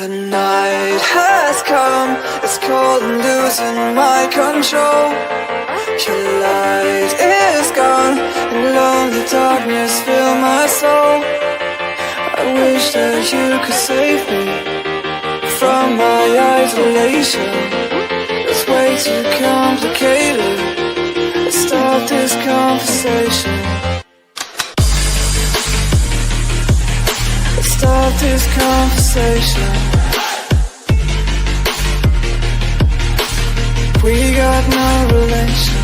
The night has come, it's cold and losing my control. Your light is gone, and lonely darkness fill my soul. I wish that you could save me from my isolation. It's way too complicated. Let's start this conversation. Let's start this conversation. We got no relation.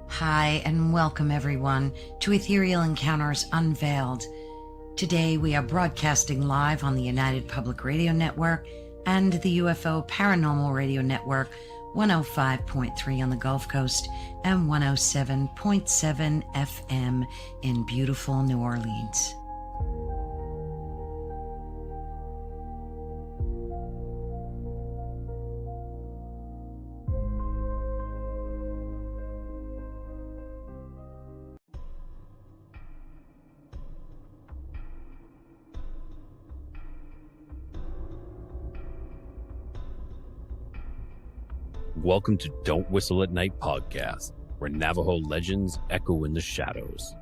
Hi, and welcome everyone to Ethereal Encounters Unveiled. Today we are broadcasting live on the United Public Radio Network and the UFO Paranormal Radio Network, 105.3 on the Gulf Coast and 107.7 FM in beautiful New Orleans. Welcome to Don't Whistle at Night podcast, where Navajo legends echo in the shadows.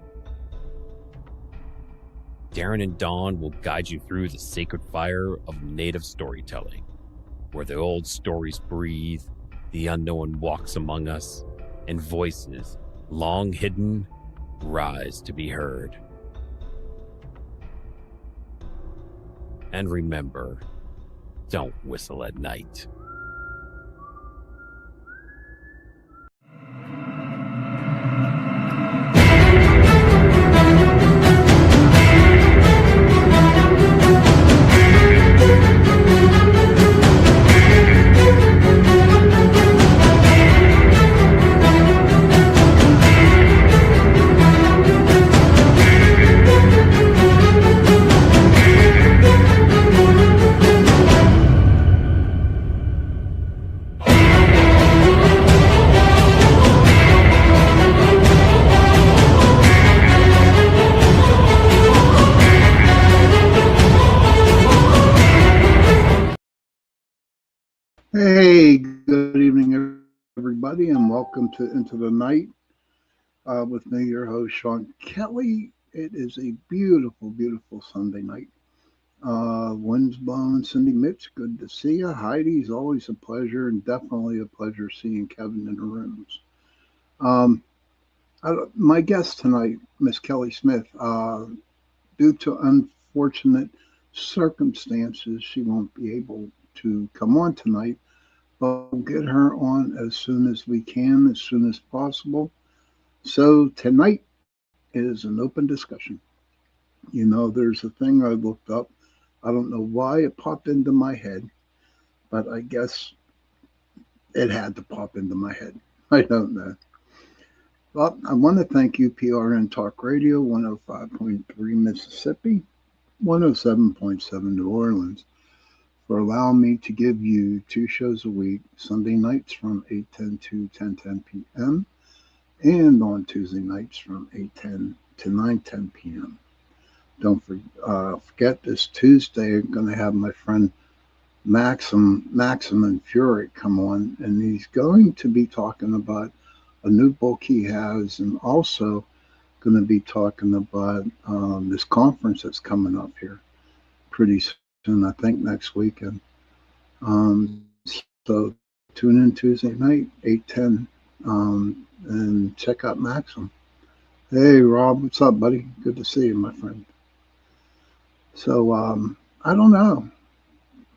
Darren and Dawn will guide you through the sacred fire of native storytelling, where the old stories breathe, the unknown walks among us, and voices, long hidden, rise to be heard. And remember, don't whistle at night. Hey, good evening, everybody, and welcome to Into the Night with me, your host, Sean Kelly. It is a beautiful, beautiful Sunday night. Wind's blowing. Cindy Mitch, good to see you. Heidi's always a pleasure, and definitely a pleasure seeing Kevin in the rooms. My guest tonight, Miss Kelly Smith, due to unfortunate circumstances, she won't be able to come on tonight, but we'll get her on as soon as we can, as soon as possible. So tonight is an open discussion. You know, there's a thing I looked up. I don't know why it popped into my head, but I guess it had to pop into my head. I don't know. Well, I want to thank UPRN Talk Radio, 105.3 Mississippi, 107.7 New Orleans, for allowing me to give you 2 shows a week, Sunday nights from 8:10 to 10:10 p.m. and on Tuesday nights from 8:10 to 9:10 p.m. Don't forget this Tuesday, I'm going to have my friend Maxim and Fury come on, and he's going to be talking about a new book he has, and also going to be talking about this conference that's coming up here pretty soon. I think next weekend. So tune in Tuesday night, 8:10, and check out Maxim. Hey, Rob, what's up, buddy? Good to see you, my friend. So, I don't know.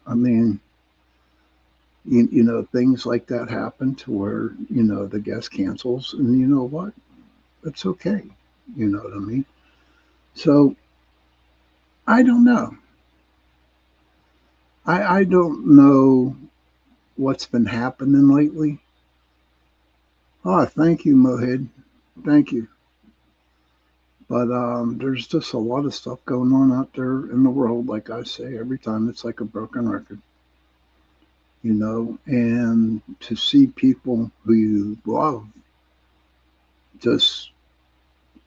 I mean, you know, things like that happen to where, you know, the guest cancels, and you know what? It's okay. You know what I mean? So, I don't know. I don't know what's been happening lately. Oh, thank you, Mohid. Thank you. But there's just a lot of stuff going on out there in the world. Like I say, every time it's like a broken record. and to see people who you love just,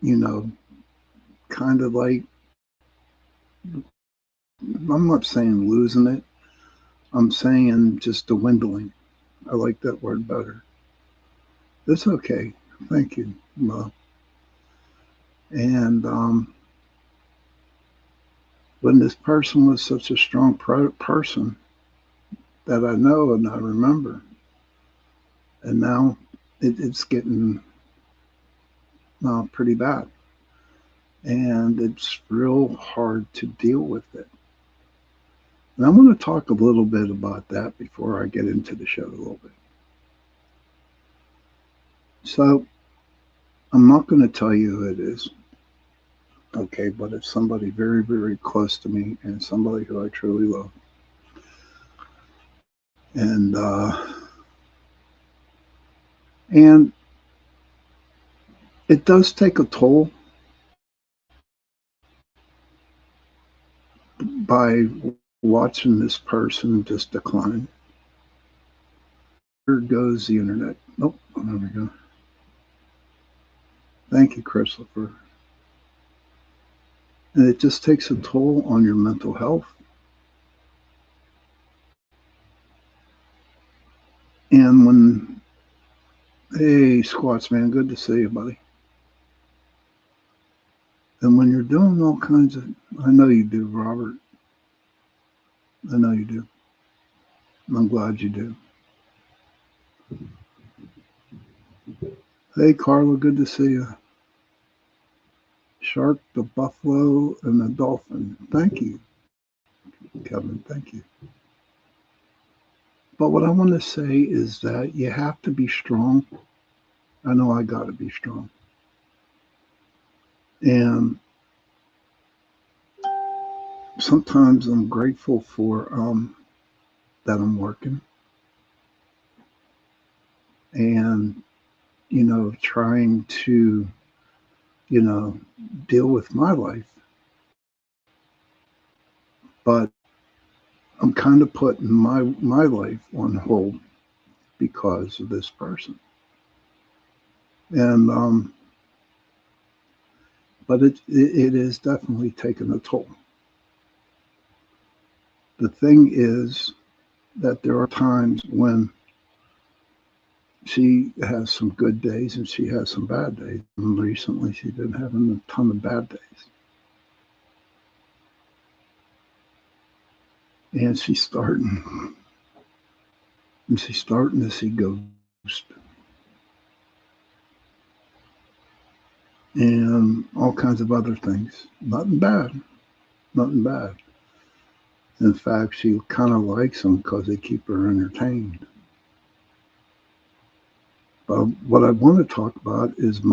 you know, kind of like, I'm not saying losing it, I'm saying just dwindling. I like that word better. It's okay. Thank you. Well, and when this person was such a strong person that I know and I remember, and now it's getting pretty bad, and it's real hard to deal with it. And I'm going to talk a little bit about that before I get into the show a little bit. So I'm not going to tell you who it is, okay? But it's somebody very, very close to me and somebody who I truly love. And it does take a toll by watching this person just decline. Here goes the internet. Nope, there we go. Thank you, Christopher. And it just takes a toll on your mental health. And when, hey, Squats, man, good to see you, buddy. And when you're doing all kinds of, I know you do, Robert. I know you do. I'm glad you do. Hey, Carla, good to see you. Shark, the buffalo, and the dolphin. Thank you, Kevin. Thank you. But what I want to say is that you have to be strong. I know I got to be strong. And sometimes I'm grateful for that I'm working and, trying to, deal with my life. But I'm kind of putting my life on hold because of this person. And but it is definitely taken a toll. The thing is that there are times when she has some good days and she has some bad days. And recently she's been having a ton of bad days. And she's starting to see ghosts and all kinds of other things. Nothing bad. Nothing bad. In fact, she kind of likes them because they keep her entertained. But what I want to talk about is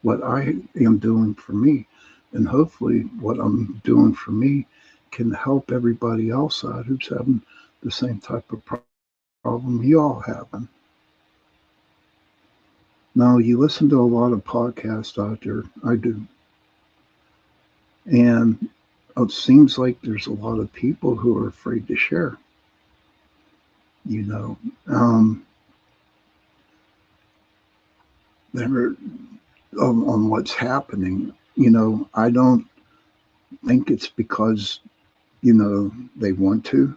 what I am doing for me. And hopefully what I'm doing for me can help everybody else out who's having the same type of problem y'all having. Now, you listen to a lot of podcasts out there. I do. And it seems like there's a lot of people who are afraid to share, you know. They're on what's happening. I don't think it's because, they want to.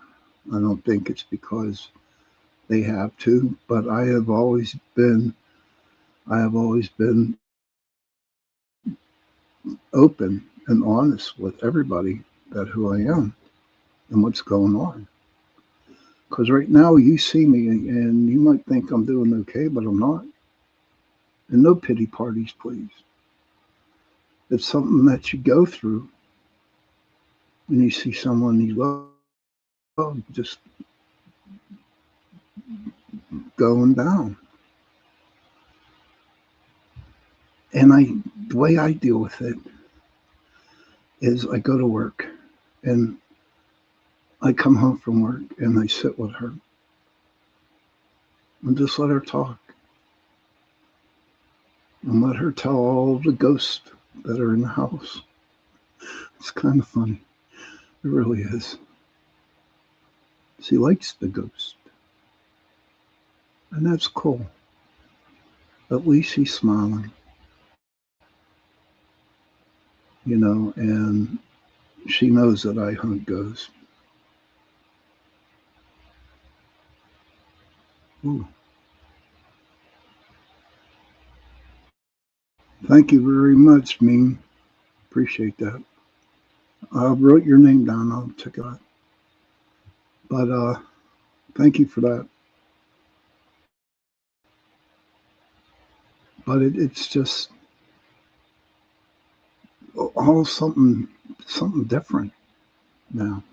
I don't think it's because they have to, but I have always been open and honest with everybody that who I am and what's going on. Because right now you see me and you might think I'm doing okay, but I'm not. And no pity parties, please. It's something that you go through when you see someone you love just going down. And the way I deal with it is I go to work and I come home from work and I sit with her and just let her talk and let her tell all the ghosts that are in the house. It's kind of funny. It really is. She likes the ghost. And that's cool. At least she's smiling, and she knows that I hunt ghosts. Ooh. Thank you very much, Mean. Appreciate that. I wrote your name down. I'll check it out. But thank you for that. But it's just all something different now.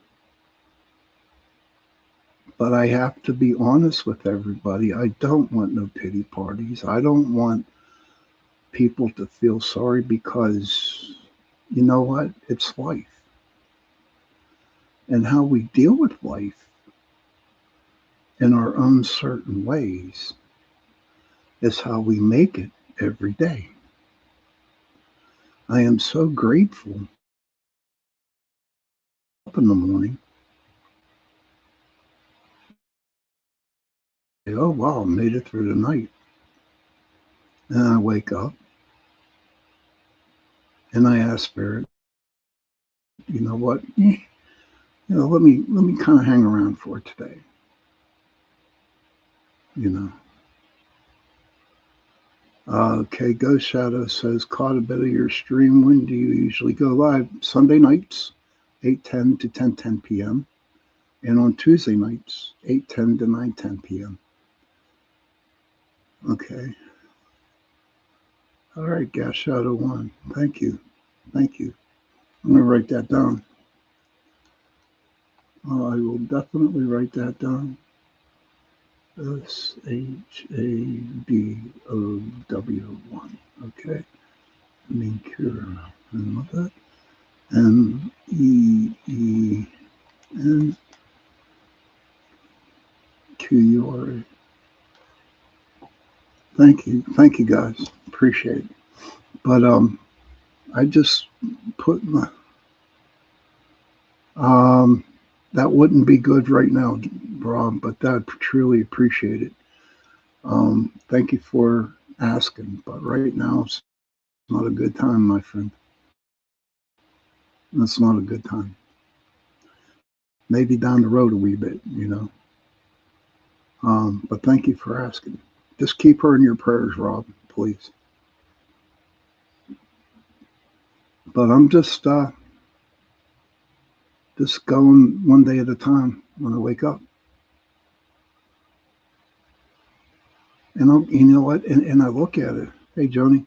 But I have to be honest with everybody. I don't want no pity parties. I don't want people to feel sorry because you know what? It's life. And how we deal with life in our own certain ways is how we make it every day. I am so grateful up in the morning. Oh wow, I made it through the night. And I wake up and I ask Spirit, you know what? Let me kind of hang around for today. You know. Okay, Ghost Shadow says, caught a bit of your stream. When do you usually go live? Sunday nights, 8:10 to 10:10 p.m. And on Tuesday nights, 8:10 to 9:10 p.m. Okay. All right, Gas Shadow 1. Thank you. Thank you. I'm going to write that down. I will definitely write that down. SHADOW1. Okay. Menkura. And what that? MEENQURA. Thank you. Thank you guys. Appreciate it. But I just put my that wouldn't be good right now, Rob, but I truly appreciate it. Thank you for asking, but right now it's not a good time, my friend. It's not a good time. Maybe down the road a wee bit. But thank you for asking. Just keep her in your prayers, Rob, please. But I'm just going one day at a time when I wake up. And you know what? And I look at it. Hey, Joni.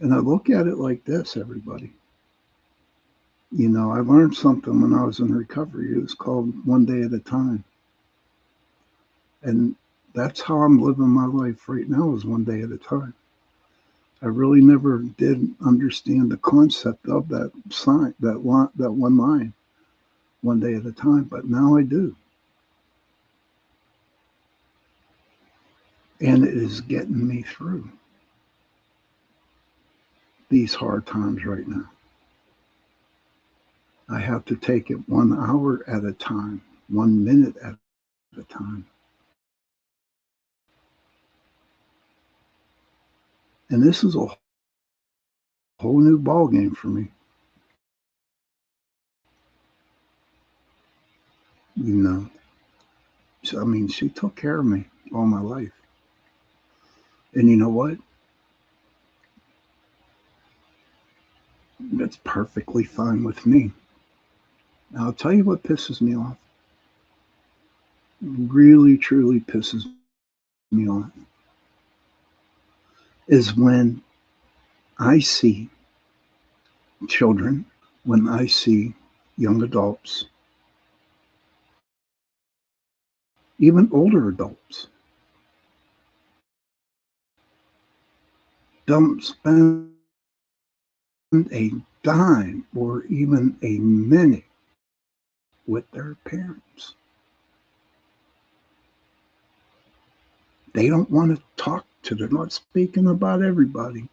And I look at it like this, everybody. I learned something when I was in recovery. It was called one day at a time. And that's how I'm living my life right now is one day at a time. I really never did understand the concept of that sign, that one line, one day at a time, but now I do. And it is getting me through these hard times right now. I have to take it 1 hour at a time, 1 minute at a time. And this is a whole new ball game for me. You know, so, I mean, she took care of me all my life. And you know what? That's perfectly fine with me. Now, I'll tell you what pisses me off. Really, truly pisses me off is when I see children, when I see young adults, even older adults, don't spend a dime or even a minute with their parents. They don't want to talk to them. I'm not speaking about everybody.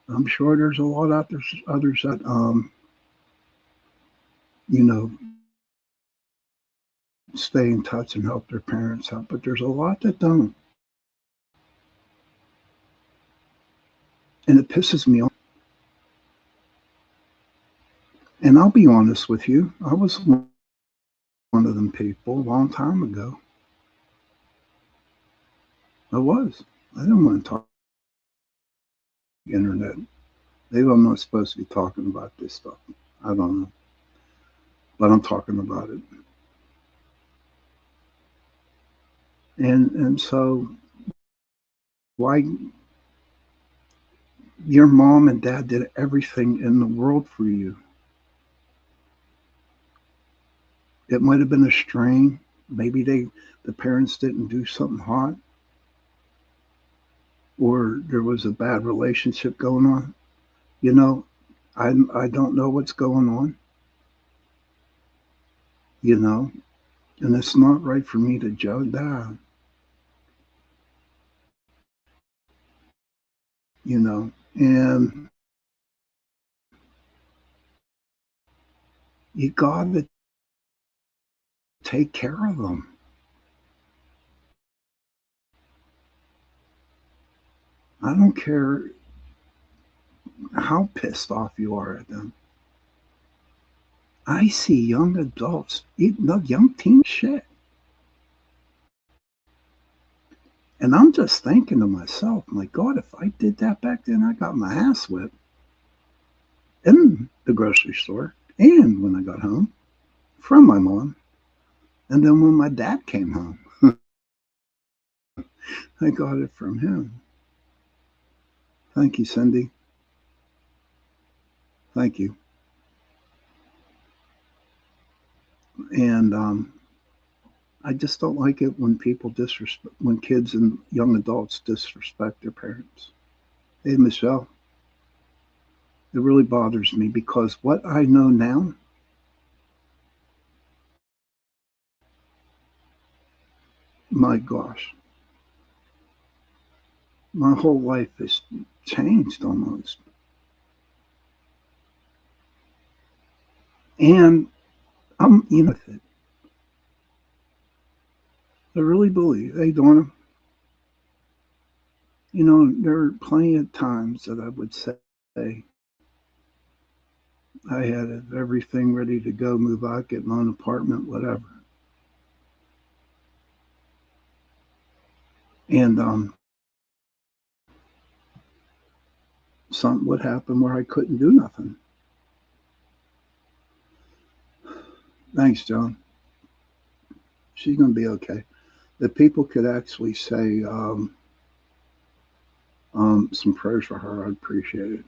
I'm sure there's a lot out there, others that, you know, stay in touch and help their parents out, but there's a lot that don't. And it pisses me off. And I'll be honest with you, I was one of them people a long time ago. I was. I didn't want to talk on the internet. Maybe I'm not supposed to be talking about this stuff. I don't know. But I'm talking about it. And so why your mom and dad did everything in the world for you. It might have been a strain. Maybe the parents didn't do something hot, or there was a bad relationship going on. You know, I don't know what's going on. You know, and it's not right for me to judge that. You know, and you got to take care of them. I don't care how pissed off you are at them. I see young adults, the young teen shit. And I'm just thinking to myself, my God, if I did that back then, I got my ass whipped in the grocery store and when I got home from my mom. And then when my dad came home, I got it from him. Thank you, Cindy. Thank you. And I just don't like it when when kids and young adults disrespect their parents. Hey, Michelle, it really bothers me because what I know now, my gosh, my whole life has changed almost. And I'm with it. I really believe. Hey, Donna, there are plenty of times that I would say I had everything ready to go, move out, get my own apartment, whatever. And something would happen where I couldn't do nothing. Thanks, John. She's going to be okay. If people could actually say some prayers for her, I'd appreciate it.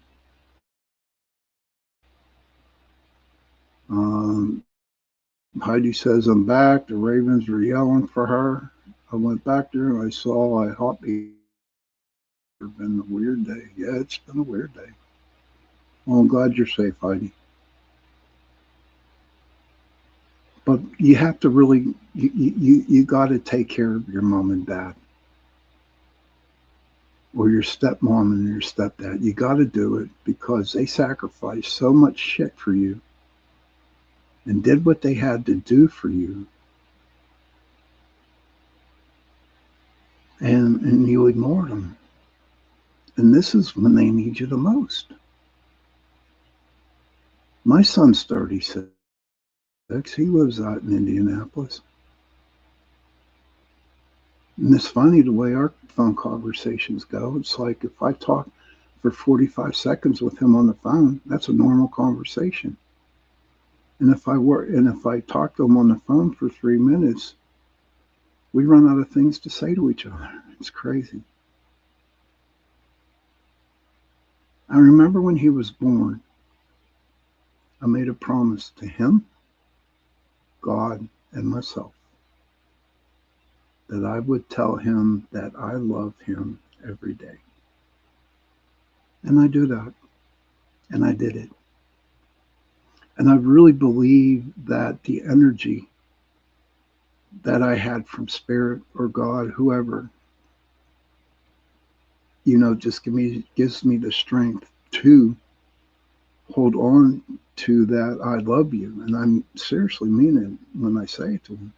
Heidi says, I'm back. The Ravens were yelling for her. I went back there and I saw a heartbeat. It's been a weird day. Yeah, it's been a weird day. Well, I'm glad you're safe, Heidi. But you have to really, you got to take care of your mom and dad. Or your stepmom and your stepdad. You got to do it because they sacrificed so much shit for you and did what they had to do for you. And you ignored them. And this is when they need you the most. My son's 36. He lives out in Indianapolis. And it's funny the way our phone conversations go. It's like if I talk for 45 seconds with him on the phone, that's a normal conversation. And if I talk to him on the phone for 3 minutes, we run out of things to say to each other. It's crazy. I remember when he was born, I made a promise to him, God, and myself that I would tell him that I love him every day. And I do that. And I did it. And I really believe that the energy that I had from Spirit or God, whoever, just gives me the strength to hold on to that I love you. And I'm seriously mean it when I say it to him.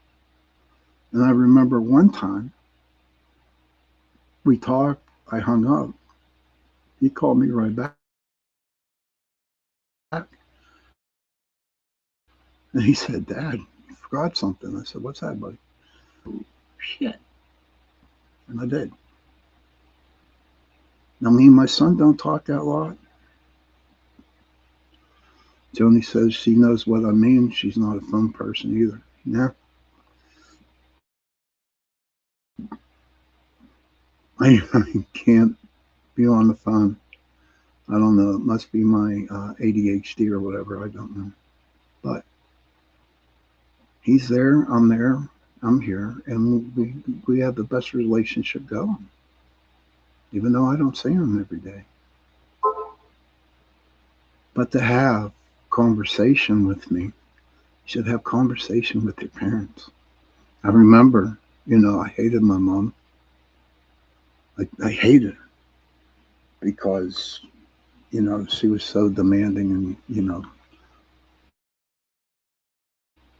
And I remember one time we talked, I hung up. He called me right back. And he said, Dad, you forgot something. I said, what's that, buddy? Shit. And I did. Now, me and my son don't talk that lot. Joni says she knows what I mean. She's not a phone person either. Yeah. I can't be on the phone. I don't know. It must be my ADHD or whatever. I don't know. But he's there. I'm there. I'm here. And we have the best relationship going, even though I don't see him every day. But to have conversation with me, you should have conversation with your parents. I remember, I hated my mom. I hated her because, she was so demanding and,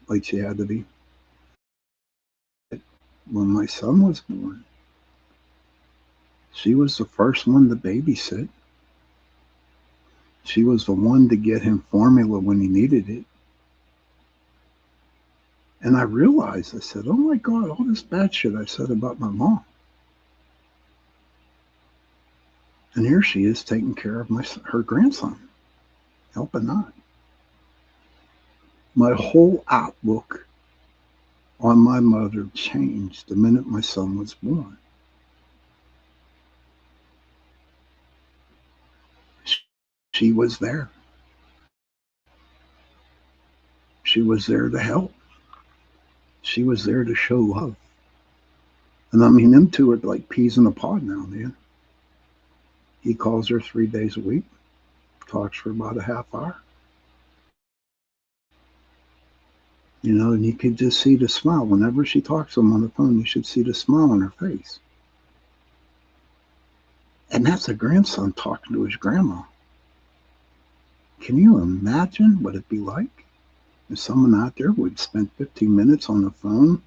like she had to be. When my son was born, she was the first one to babysit. She was the one to get him formula when he needed it. And I realized, I said, oh my God, all this bad shit I said about my mom. And here she is taking care of her grandson, helping out. My whole outlook on my mother changed the minute my son was born. She was there. She was there to help. She was there to show love. And I mean, them two are like peas in a pod now, man. He calls her 3 days a week, talks for about a half hour. And you could just see the smile. Whenever she talks to him on the phone, you should see the smile on her face. And that's a grandson talking to his grandma. Can you imagine what it'd be like if someone out there would spend 15 minutes on the phone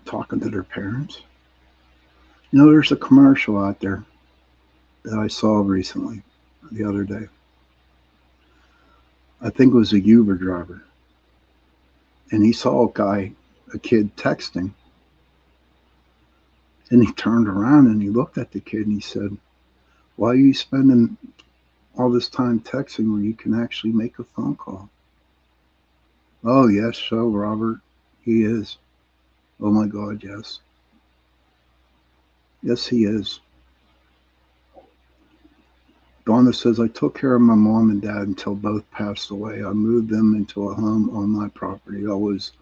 talking to their parents? There's a commercial out there that I saw recently, the other day. I think it was a Uber driver. And he saw a kid texting. And he turned around and he looked at the kid and he said, why are you spending all this time texting where you can actually make a phone call? Oh, yes, so, Robert, he is. Oh, my God, yes. Yes, he is. Donna says, I took care of my mom and dad until both passed away. I moved them into a home on my property. I was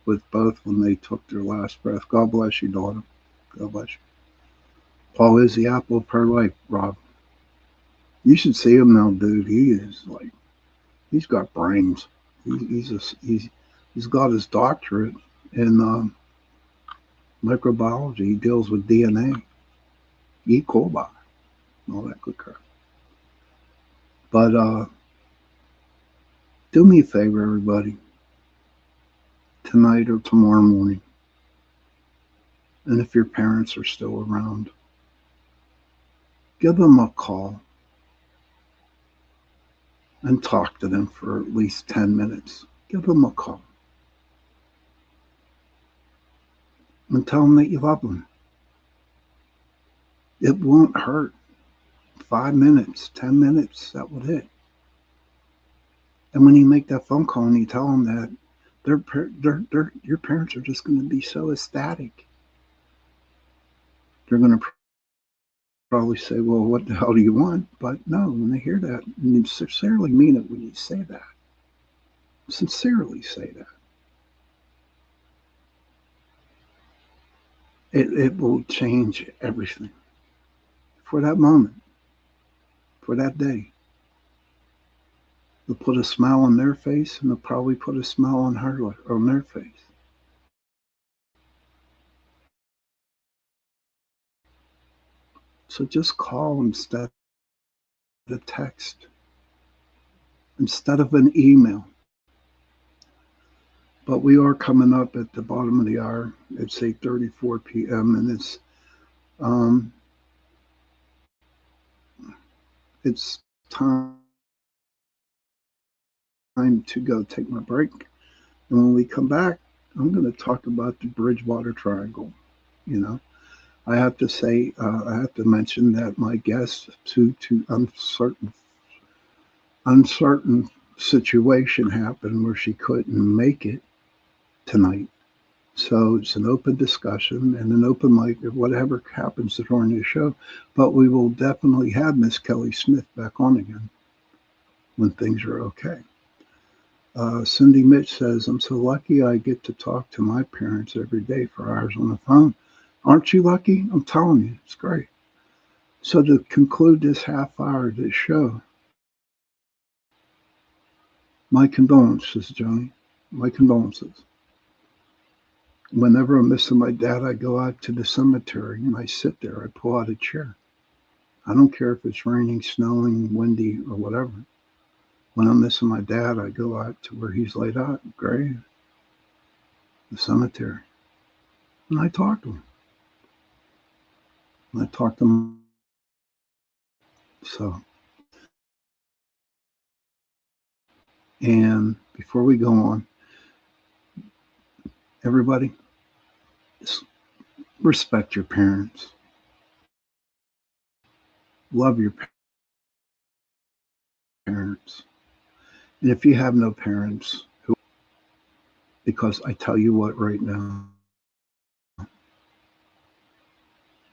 with both when they took their last breath. God bless you, Donna. God bless you. Paul is the apple of her life, Rob. You should see him now, dude. He is like, he's got brains. He's got his doctorate in microbiology. He deals with DNA, E. coli, and all that good crap. But do me a favor, everybody, tonight or tomorrow morning, and if your parents are still around, give them a call and talk to them for at least 10 minutes. Give them a call and tell them that you love them. It won't hurt. 5 minutes, 10 minutes, that would hit. And when you make that phone call and you tell them that, your parents are just going to be so ecstatic. They're going to probably say, well, what the hell do you want? But no, when they hear that, and you sincerely mean it when you say that. Sincerely say that. It will change everything for that moment, for that day. It'll put a smile on their face, and it'll probably put a smile on their face. So just call instead of text, instead of an email. But we are coming up at the bottom of the hour. It's 8:34 p.m. and um, it's time to go take my break. And when we come back, I'm going to talk about the Bridgewater Triangle. You know, I have to say, I have to mention that my guest, to uncertain situation happened where she couldn't make it tonight. So it's an open discussion and an open mic of whatever happens during the show. But we will definitely have Miss Kelly Smith back on again when things are okay. Cindy Mitch says, I'm so lucky I get to talk to my parents every day for hours on the phone. Aren't you lucky? I'm telling you, it's great. So to conclude this half hour of this show, my condolences, Johnny. My condolences. Whenever I'm missing my dad, I go out to the cemetery and I sit there. I pull out a chair. I don't care if it's raining, snowing, windy, or whatever. When I'm missing my dad, I go out to where he's laid out, grave, the cemetery, and I talk to him. And I talk to him. So, and before we go on, everybody, just respect your parents. Love your parents. And if you have no parents, because I tell you what right now,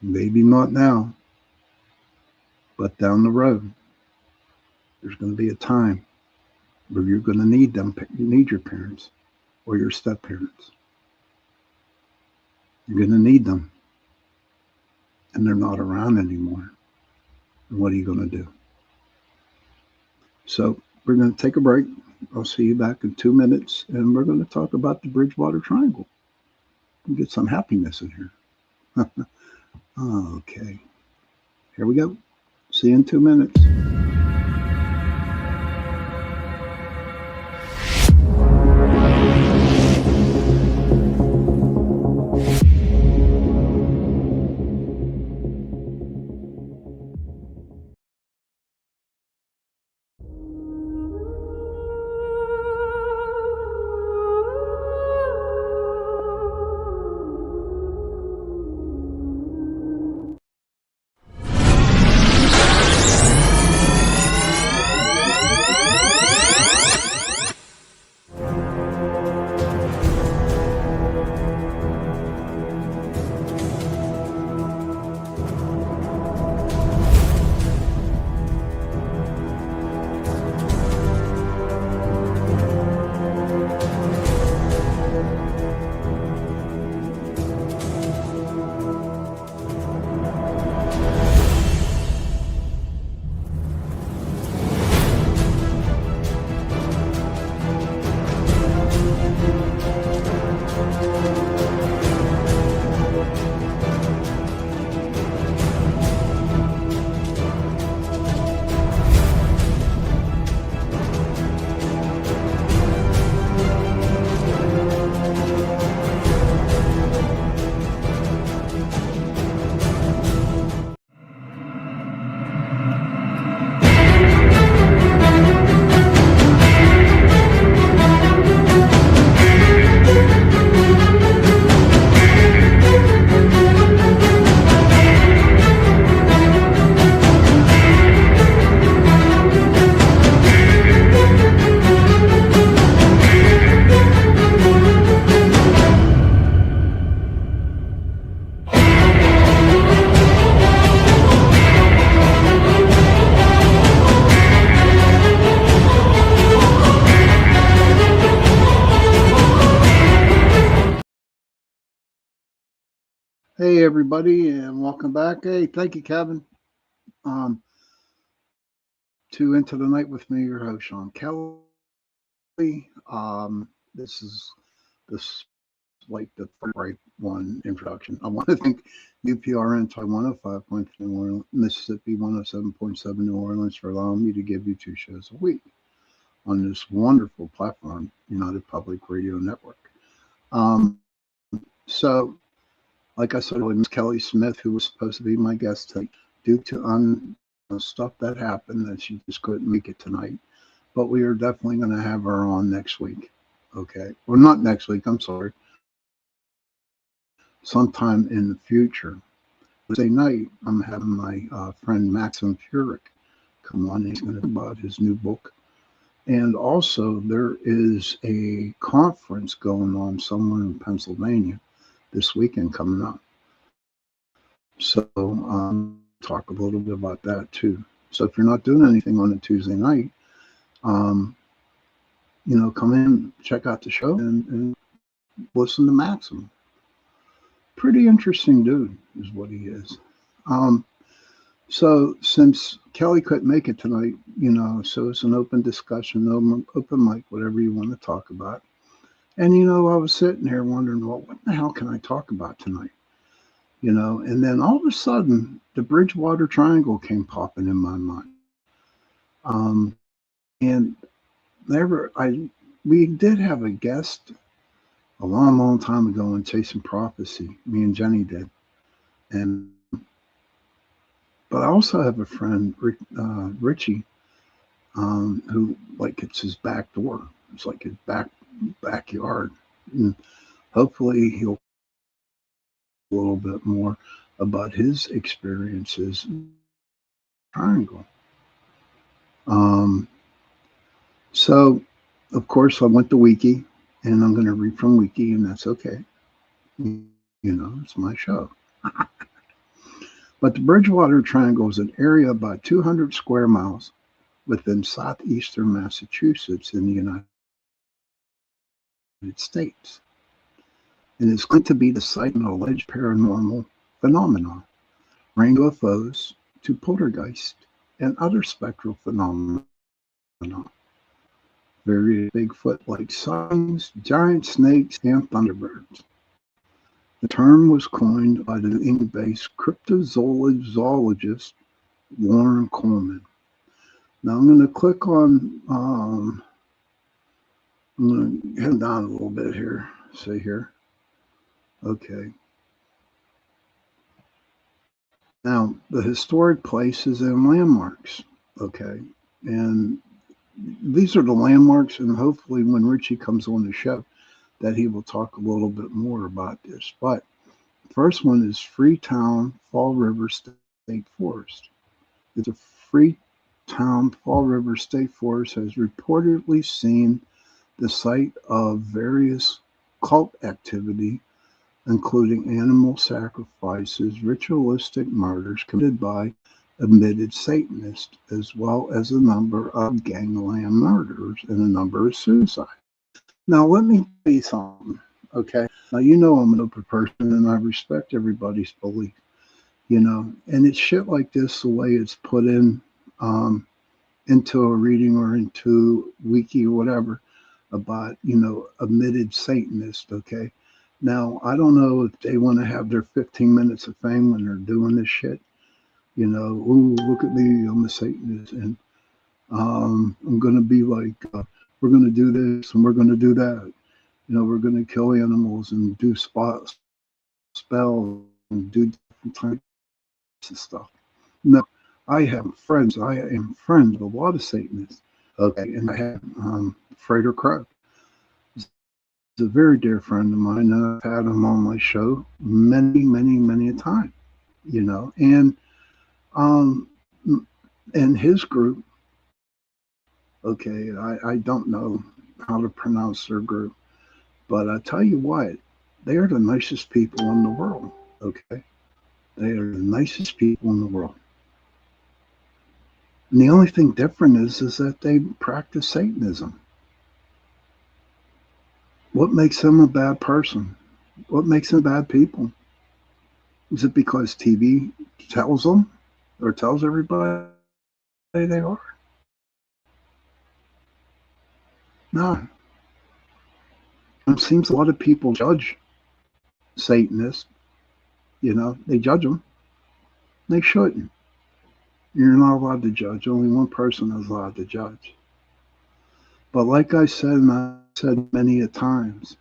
maybe not now, but down the road, there's going to be a time where you're going to need them. You need your parents or your step parents. You're going to need them. And they're not around anymore. And what are you going to do? So we're going to take a break. I'll see you back in 2 minutes. And we're going to talk about the Bridgewater Triangle and get some happiness in here. Okay. Here we go. See you in 2 minutes. Hey, everybody, and welcome back. Hey, thank you, Kevin. To Into the Night with me, your host, Sean Kelly. This is this like the right one introduction. I want to thank UPRN Ty 105.3 New Orleans, Mississippi 107.7 New Orleans for allowing me to give you 2 shows a week. on this wonderful platform, United Public Radio Network. Um, so, like I said, Miss Kelly Smith, who was supposed to be my guest tonight, due to stuff that happened, that she just couldn't make it tonight. But we are definitely going to have her on next week. Okay, well, not next week. I'm sorry. Sometime in the future. Wednesday night, I'm having my friend Maxim Furyk come on. He's going to talk about his new book. And also, there is a conference going on somewhere in Pennsylvania this weekend coming up. So, talk a little bit about that too. So, if you're not doing anything on a Tuesday night, come in, check out the show, and listen to Maxim. Pretty interesting dude is what he is. So since Kelly couldn't make it tonight, so it's an open discussion, open mic, whatever you want to talk about. And, I was sitting here wondering, well, what the hell can I talk about tonight? And then all of a sudden, the Bridgewater Triangle came popping in my mind. And we did have a guest a long, long time ago in Chasing Prophecy. Me and Jenny did. But I also have a friend, Richie, who, like, it's his back door. It's like his backyard. And hopefully he'll a little bit more about his experiences in the Triangle. So, of course, I went to Wiki, and I'm going to read from Wiki, and that's okay. It's my show. But the Bridgewater Triangle is an area about 200 square miles within southeastern Massachusetts in the United States. And it's going to be the site of an alleged paranormal phenomenon, ranging UFOs to poltergeist and other spectral phenomena. Various Bigfoot-like sightings, giant snakes, and thunderbirds. The term was coined by the New England-based cryptozoologist Warren Coleman. Now I'm going to click on, I'm going to head down a little bit here, see here. Okay. Now, the historic places and landmarks, okay, and these are the landmarks, and hopefully when Richie comes on the show, that he will talk a little bit more about this. But the first one is Freetown Fall River State Forest. It's a Freetown Fall River State Forest has reportedly seen the site of various cult activity, including animal sacrifices, ritualistic murders committed by admitted Satanists, as well as a number of gangland murders and a number of suicides. Now, let me tell you something, okay? Now, I'm an open person, and I respect everybody's belief, and it's shit like this, the way it's put in into a reading or into Wiki or whatever about, admitted Satanists, okay? Now, I don't know if they want to have their 15 minutes of fame when they're doing this shit. Ooh, look at me, I'm a Satanist, and I'm going to be like, we're going to do this and we're going to do that. We're going to kill animals and do spells and do different types of stuff. No, I am friends with a lot of Satanists. Okay, and I have Frater Crow. He's a very dear friend of mine, and I've had him on my show many, many, many a time. And his group, okay, I don't know how to pronounce their group, but I tell you what, they are the nicest people in the world, okay? They are the nicest people in the world. And the only thing different is that they practice Satanism. What makes them a bad person? What makes them bad people? Is it because TV tells them or tells everybody they are? No. It seems a lot of people judge Satanists. They judge them. They shouldn't. You're not allowed to judge. Only one person is allowed to judge. But like I said, and I said many a times,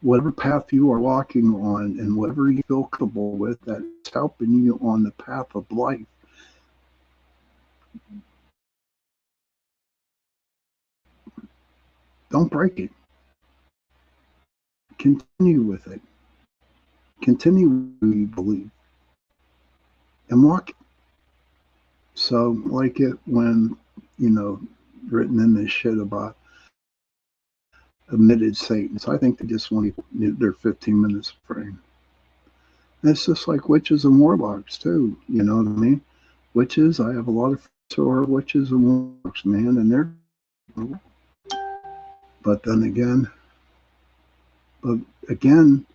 whatever path you are walking on and whatever you feel comfortable with that is helping you on the path of life, don't break it. Continue with it. Continue what you believe and walk it. So, like it when, you know, written in this shit about admitted Satanists, I think they just want their 15 minutes of fame. It's just like witches and warlocks, too. You know what I mean? Witches, I have a lot of friends who are witches and warlocks, man, and they're. But then again, but again,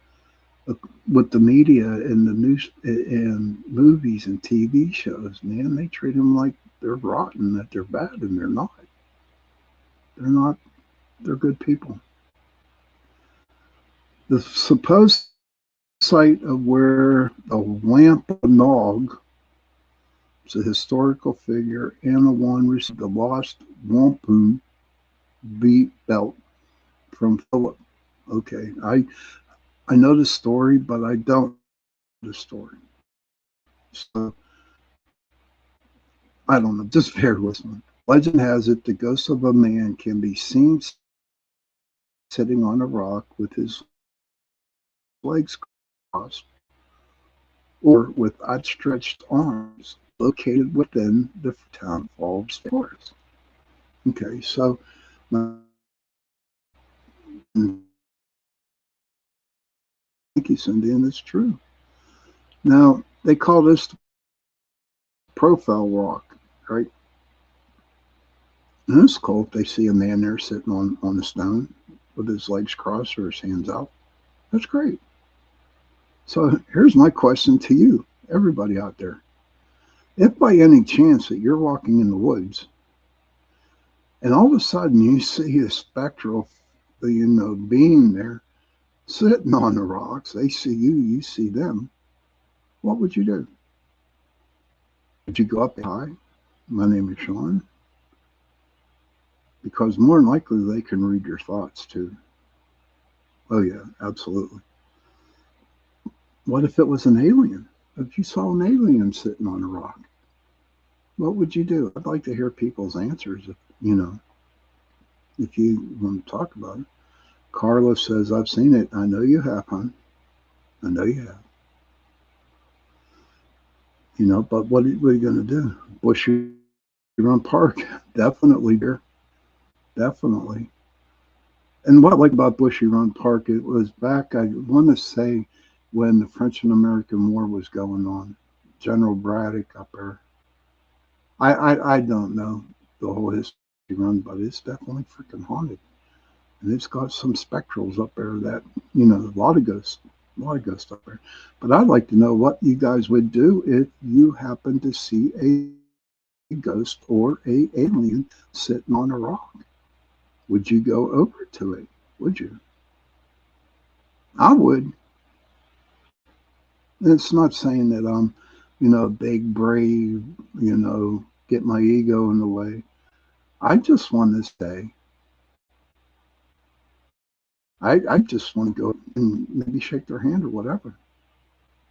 with the media and the news and movies and TV shows, man, they treat them like they're rotten, that they're bad, and they're not. They're not. They're good people. The supposed site of where the Wampanoag, it's a historical figure, Anawan received the lost wampum belt from Philip. Okay, I know the story, but I don't know the story. So I don't know. Just bear with me. Legend has it the ghost of a man can be seen sitting on a rock with his legs crossed or with outstretched arms located within the town Falls Forest. Okay, so thank you, Cindy, and it's true. Now, they call this the profile rock, right? And it's cool if they see a man there sitting on a stone with his legs crossed or his hands out. That's great. So here's my question to you, everybody out there. If by any chance that you're walking in the woods and all of a sudden you see a spectral, being there sitting on the rocks, they see you, you see them, what would you do? Would you go up and hi, my name is Sean? Because more than likely they can read your thoughts too. Oh yeah, absolutely. What if it was an alien? If you saw an alien sitting on a rock, what would you do? I'd like to hear people's answers, if you want to talk about it. Carla says, I've seen it. I know you have, hon. I know you have. But what are you going to do? Bushy Run Park, definitely, dear. Definitely. And what I like about Bushy Run Park, it was back, I want to say, when the French and American War was going on. General Braddock up there. I don't know the whole history run, but it's definitely freaking haunted. And it's got some spectrals up there that, a lot of ghosts up there. But I'd like to know what you guys would do if you happen to see a ghost or a alien sitting on a rock. Would you go over to it? Would you? I would. And it's not saying that I'm, big, brave, get my ego in the way. I just want to say, I just want to go and maybe shake their hand or whatever.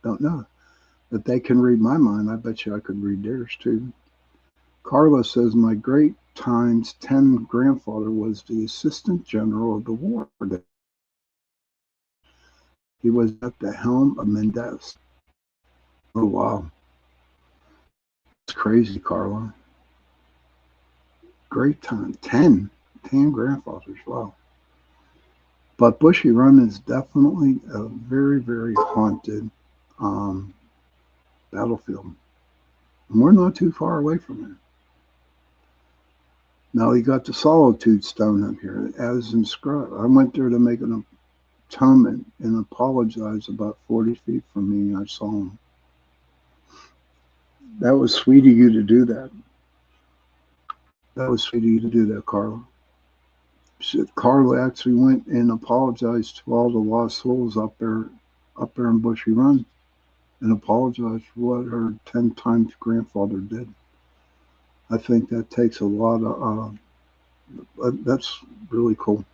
Don't know. If they can read my mind, I bet you I could read theirs too. Carla says, my great times 10 grandfather was the assistant general of the war. He was at the helm of Mendez. Oh, wow. It's crazy, Carla. Great time. 10 grandfathers. Wow. But Bushy Run is definitely a very, very haunted battlefield. And we're not too far away from it. Now you got the Solitude Stone up here, as in Scrub. I went there to make an atonement and apologize about 40 feet from me. I saw him. That was sweet of you to do that. That was sweet of you to do that, Carla. Carla actually went and apologized to all the lost souls up there in Bushy Run, and apologized for what her 10 times grandfather did. I think that takes a lot of That's really cool.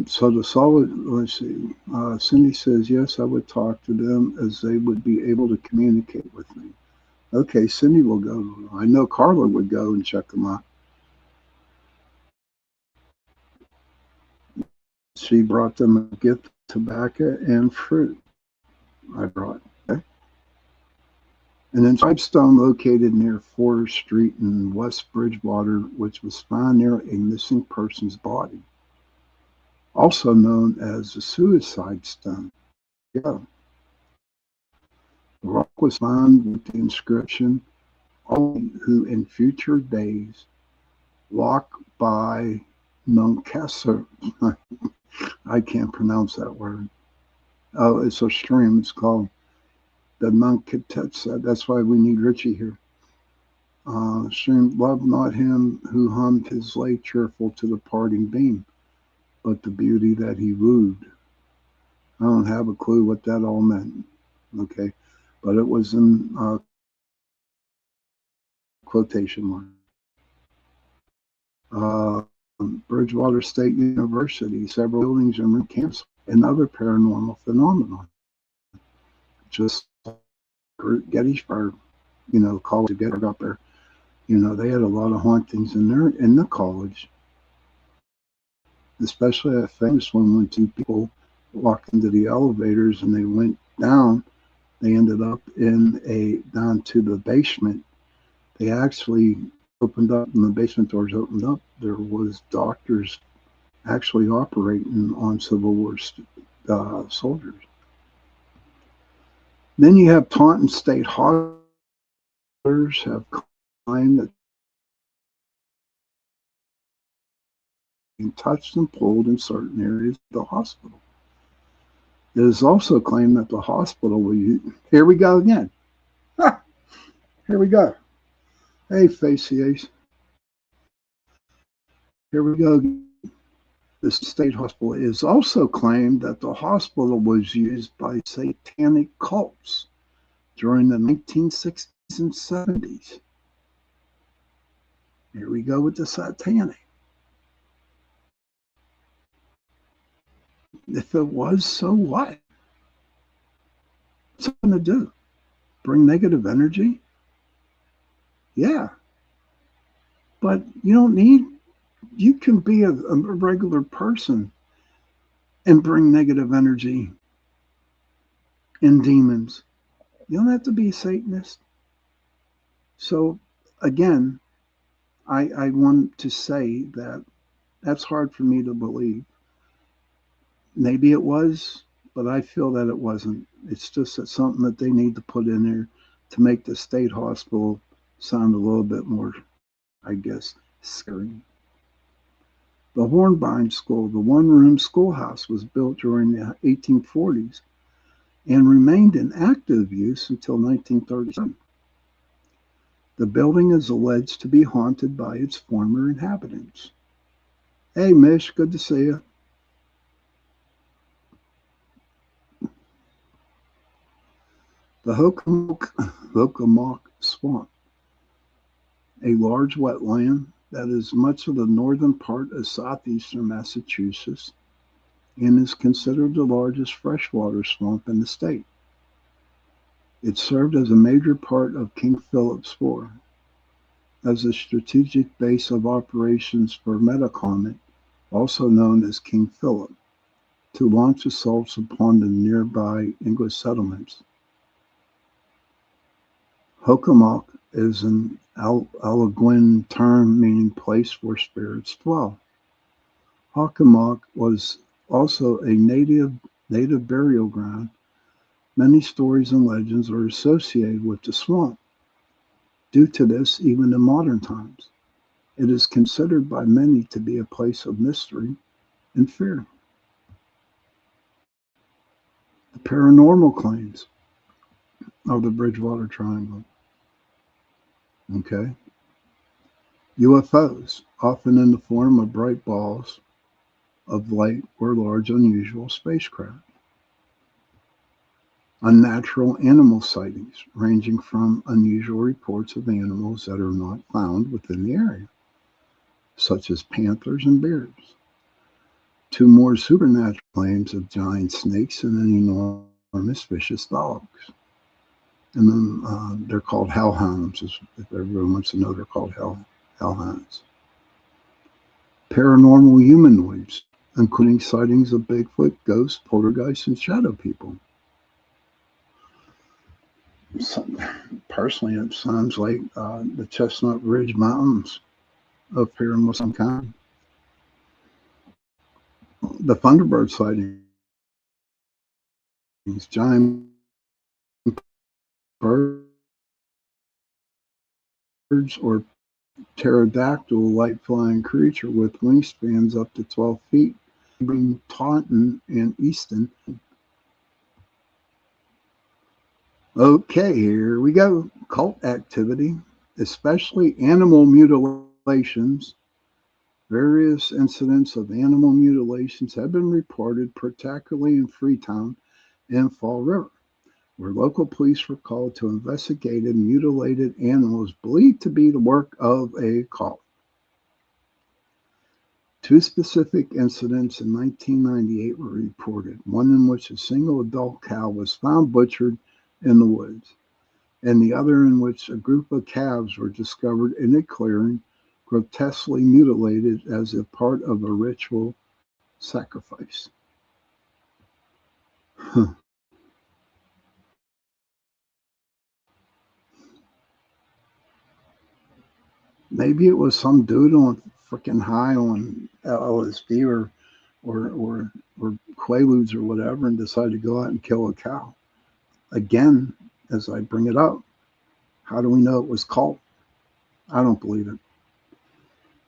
So the solid, let's see. Cindy says, yes, I would talk to them as they would be able to communicate with me. Okay, Cindy will go. I know Carla would go and check them out. She brought them a gift of tobacco and fruit. I brought. Okay. And then Stone located near Forest Street in West Bridgewater, which was found near a missing person's body, also known as the suicide stone. Yeah. The rock was found with the inscription, "All who in future days walk by Nunkesser." I can't pronounce that word. Oh, it's a stream. It's called the Nunketetsa. That's why we need Richie here. Stream, love not him who hummed his lay cheerful to the parting beam, but the beauty that he wooed. I don't have a clue what that all meant. Okay, but it was in quotation mark. Bridgewater State University, several buildings are in camps and other paranormal phenomena. Just Gettysburg, college of Gettysburg up there. They had a lot of hauntings in the college. Especially that famous one when two people walked into the elevators and they went down. They ended up down to the basement. They actually opened up, and the basement doors opened up. There was doctors actually operating on Civil War soldiers. Then you have Taunton State Hospitals have claimed that being touched and pulled in certain areas of the hospital. It is also claimed that the hospital will use. Here we go again. Here we go. Hey, Facey Ace. Here we go. The state hospital is also claimed that the hospital was used by satanic cults during the 1960s and 70s. Here we go with the satanic. If it was, so what? What's it going to do? Bring negative energy? Yeah. But you can be a regular person and bring negative energy and demons. You don't have to be a Satanist. So, again, I want to say that that's hard for me to believe. Maybe it was, but I feel that it wasn't. It's just something that they need to put in there to make the state hospital sound a little bit more, I guess, scary. The Hornbein School, the one-room schoolhouse, was built during the 1840s and remained in active use until 1937. The building is alleged to be haunted by its former inhabitants. Hey, Mish, good to see you. The Hokomock Swamp, a large wetland that is much of the northern part of southeastern Massachusetts and is considered the largest freshwater swamp in the state. It served as a major part of King Philip's War, as a strategic base of operations for Metacomet, also known as King Philip, to launch assaults upon the nearby English settlements. Hokomock is an Algonquin term meaning place where spirits dwell. Hokomock was also a native burial ground. Many stories and legends are associated with the swamp. Due to this, even in modern times, it is considered by many to be a place of mystery and fear. The paranormal claims of the Bridgewater Triangle. Okay. UFOs, often in the form of bright balls of light or large unusual spacecraft. Unnatural animal sightings, ranging from unusual reports of animals that are not found within the area. such as panthers and bears, to more supernatural claims of giant snakes and enormous vicious dogs. And then they're called hellhounds. If everyone wants to know, they're called hellhounds. Paranormal humanoids, including sightings of Bigfoot, ghosts, poltergeists, and shadow people. So, personally, it sounds like the Chestnut Ridge Mountains up here in some kind. The Thunderbird sightings, giant birds or pterodactyl-like flying creature with wingspans up to 12 feet, between Taunton and Easton. Okay, here we go. Cult activity, especially animal mutilations. Various incidents of animal mutilations have been reported, particularly in Freetown and Fall River, where local police were called to investigate mutilated animals believed to be the work of a cult. Two specific incidents in 1998 were reported, one in which a single adult cow was found butchered in the woods, and the other in which a group of calves were discovered in a clearing, grotesquely mutilated as a part of a ritual sacrifice. Maybe it was some dude on freaking high on LSD or Quaaludes or whatever and decided to go out and kill a cow. Again, as I bring it up, how do we know it was cult? I don't believe it.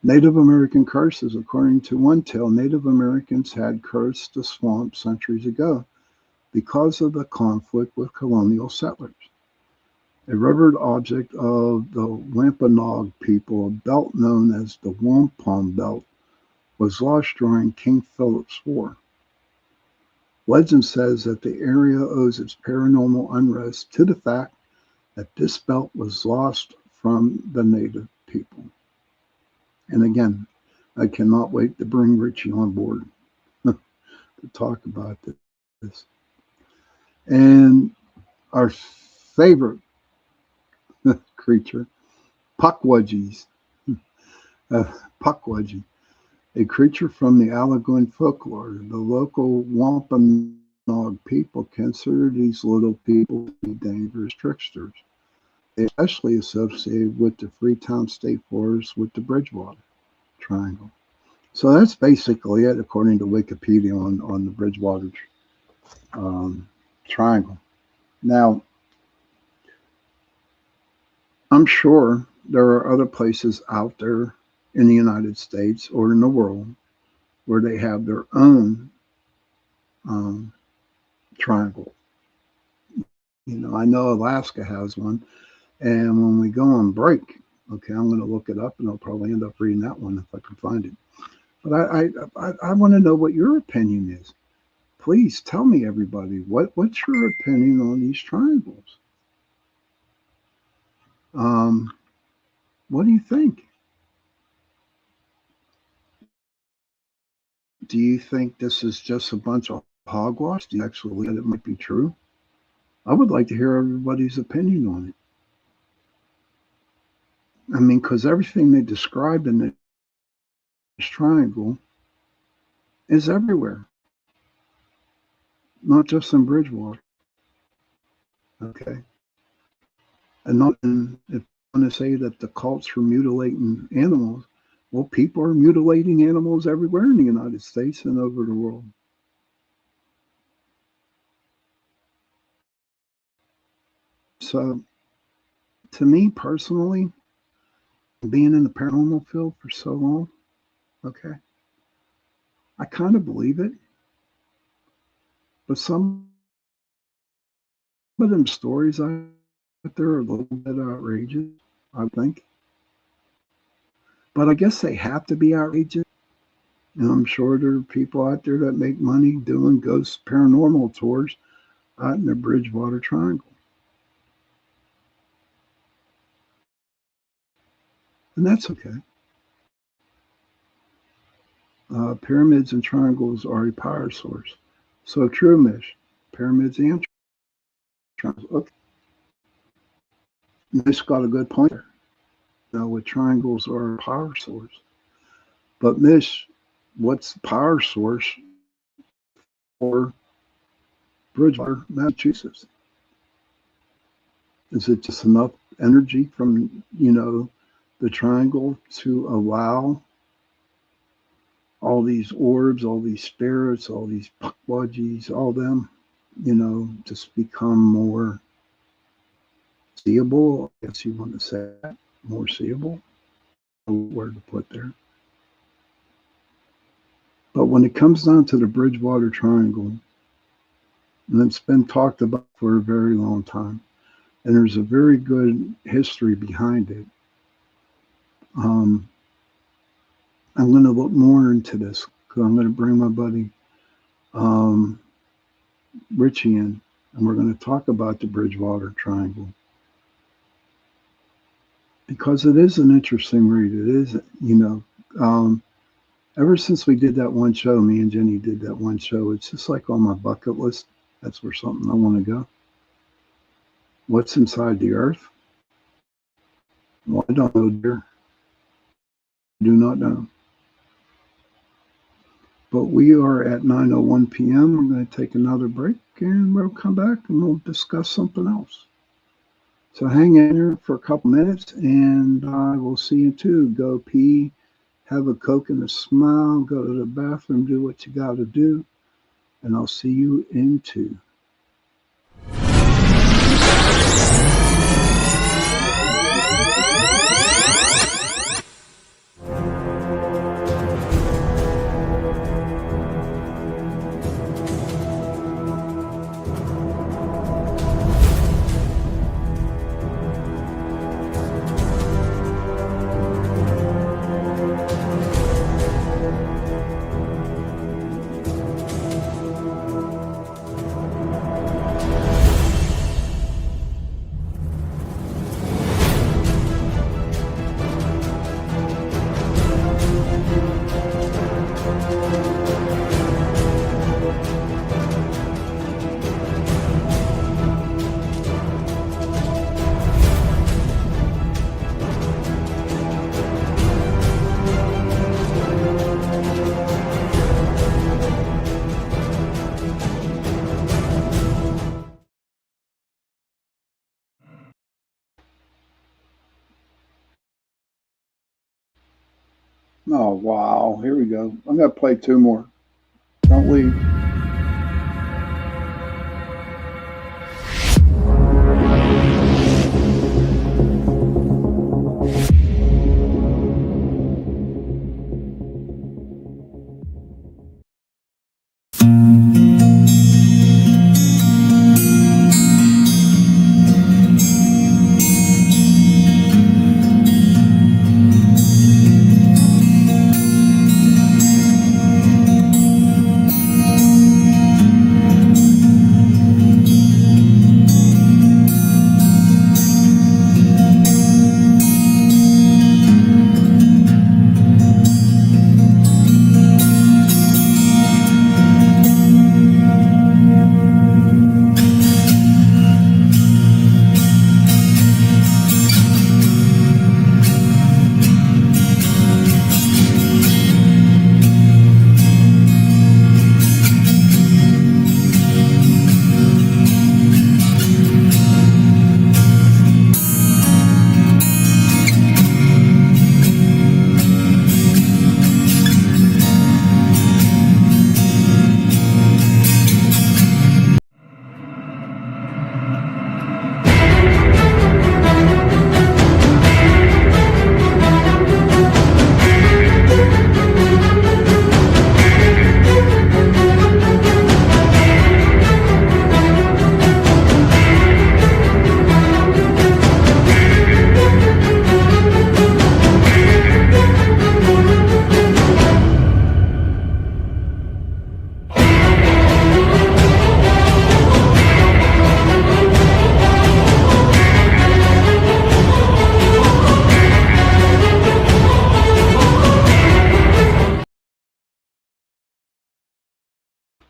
Native American curses. According to one tale, Native Americans had cursed the swamp centuries ago because of the conflict with colonial settlers. A revered object of the Wampanoag people, a belt known as the Wampum Belt, was lost during King Philip's War. Legend says that the area owes its paranormal unrest to the fact that this belt was lost from the native people. And again, I cannot wait to bring Richie on board to talk about this. And our favorite creature, Pukwudgies. Pukwudgie, a creature from the Algonquin folklore. The local Wampanoag people consider these little people to be dangerous tricksters, especially associated with the Freetown State Forest with the Bridgewater Triangle. So that's basically it, according to Wikipedia, on the Bridgewater Triangle. Now, I'm sure there are other places out there in the United States or in the world where they have their own triangle. You know, I know Alaska has one. And when we go on break, okay, I'm going to look it up and I'll probably end up reading that one if I can find it. But I want to know what your opinion is. Please tell me, everybody, what's your opinion on these triangles? What do you think? Do you think this is just a bunch of hogwash? Do you actually believe that it might be true? I would like to hear everybody's opinion on it. I mean, because everything they described in this triangle is everywhere, not just in Bridgewater. Okay. And not if I want to say that the cults were mutilating animals, well, people are mutilating animals everywhere in the United States and over the world. So, to me personally, being in the paranormal field for so long, okay, I kind of believe it. But some of them stories out there are a little bit outrageous, I think. But I guess they have to be outrageous. And I'm sure there are people out there that make money doing ghost paranormal tours out in the Bridgewater Triangle. And that's okay. Pyramids and triangles are a power source. So true, Mish. Pyramids and triangles. Okay. Mish got a good point there. With triangles are a power source. But Mish, what's the power source for Bridgewater, Massachusetts? Is it just enough energy from, the triangle to allow all these orbs, all these spirits, all these pukwudgies, all them, just become more seeable? I guess you want to say that, more seeable. No word to put there. But when it comes down to the Bridgewater Triangle, and it's been talked about for a very long time, and there's a very good history behind it. I'm going to look more into this because I'm going to bring my buddy Richie in, and we're going to talk about the Bridgewater Triangle. Because it is an interesting read. It is, ever since we did that one show, me and Jenny did that one show, it's just like on my bucket list. That's where something I want to go. What's inside the earth? Well, I don't know, dear. Do not know. But we are at 9:01 p.m. We're going to take another break and we'll come back and we'll discuss something else. So hang in here for a couple minutes and I will see you too. Go pee, have a Coke and a smile, go to the bathroom, do what you got to do, and I'll see you in 2. Oh, wow. Here we go. I'm going to play 2 more. Don't leave.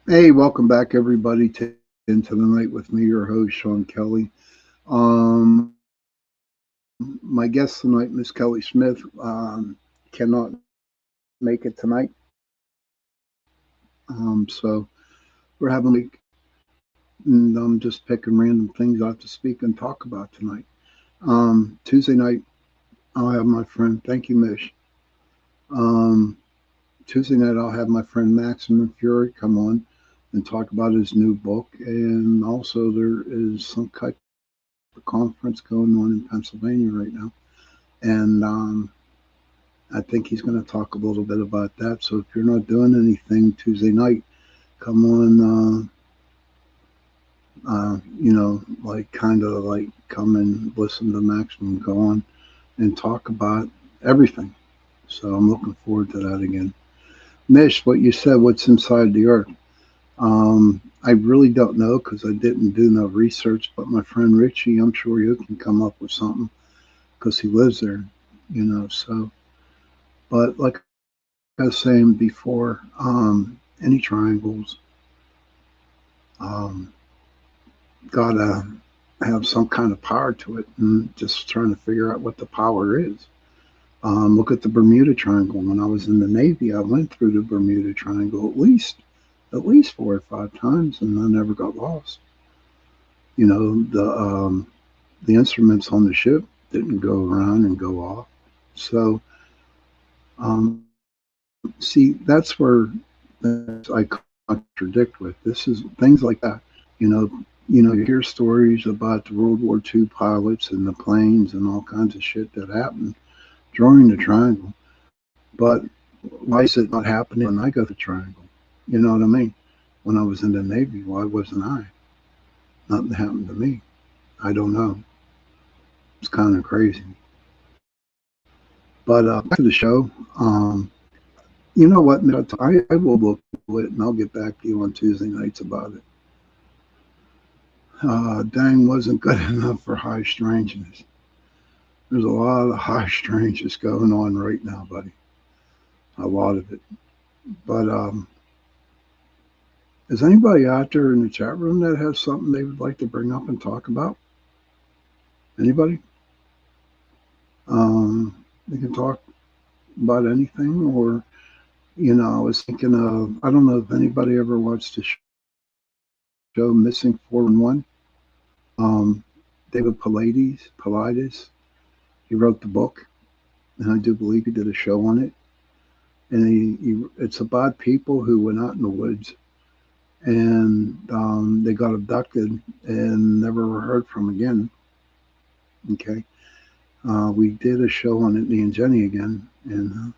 Hey, welcome back, everybody, to Into the Night with me, your host, Sean Kelly. My guest tonight, Miss Kelly Smith, cannot make it tonight. So we're having a week, and I'm just picking random things out to speak and talk about tonight. Tuesday night, I'll have my friend, thank you, Mish. Um, Tuesday night, I'll have my friend Maximum Fury come on and talk about his new book. And also, there is some type of conference going on in Pennsylvania right now. And I think he's going to talk a little bit about that. So if you're not doing anything Tuesday night, come on, like kind of like come and listen to Maximum go on and talk about everything. So I'm looking forward to that again. Mish, what you said, what's inside the earth? I really don't know because I didn't do no research, but my friend Richie, I'm sure you can come up with something because he lives there, so, but like I was saying before, any triangles, um, gotta have some kind of power to it, and just trying to figure out what the power is. Look at the Bermuda Triangle. When I was in the Navy, I went through the Bermuda Triangle at least 4 or 5 times, and I never got lost. The instruments on the ship didn't go around and go off. So, see, that's where I contradict with. This is things like that. You know, you hear stories about the World War II pilots and the planes and all kinds of shit that happened during the triangle. But why is it not happening when I go to the triangle? You know what I mean? When I was in the Navy, why wasn't I? Nothing happened to me. I don't know. It's kind of crazy. But back to the show. You know what, Mitch? I will look into it and I'll get back to you on Tuesday nights about it. Dang wasn't good enough for high strangeness. There's a lot of high strangeness going on right now, buddy. A lot of it. But is anybody out there in the chat room that has something they would like to bring up and talk about? Anybody? They can talk about anything, or I was thinking of. I don't know if anybody ever watched the show Missing 411. David Paulides, he wrote the book, and I do believe he did a show on it. And it's about people who went out in the woods and they got abducted and never were heard from again. Okay, we did a show on it, me and Jenny again, and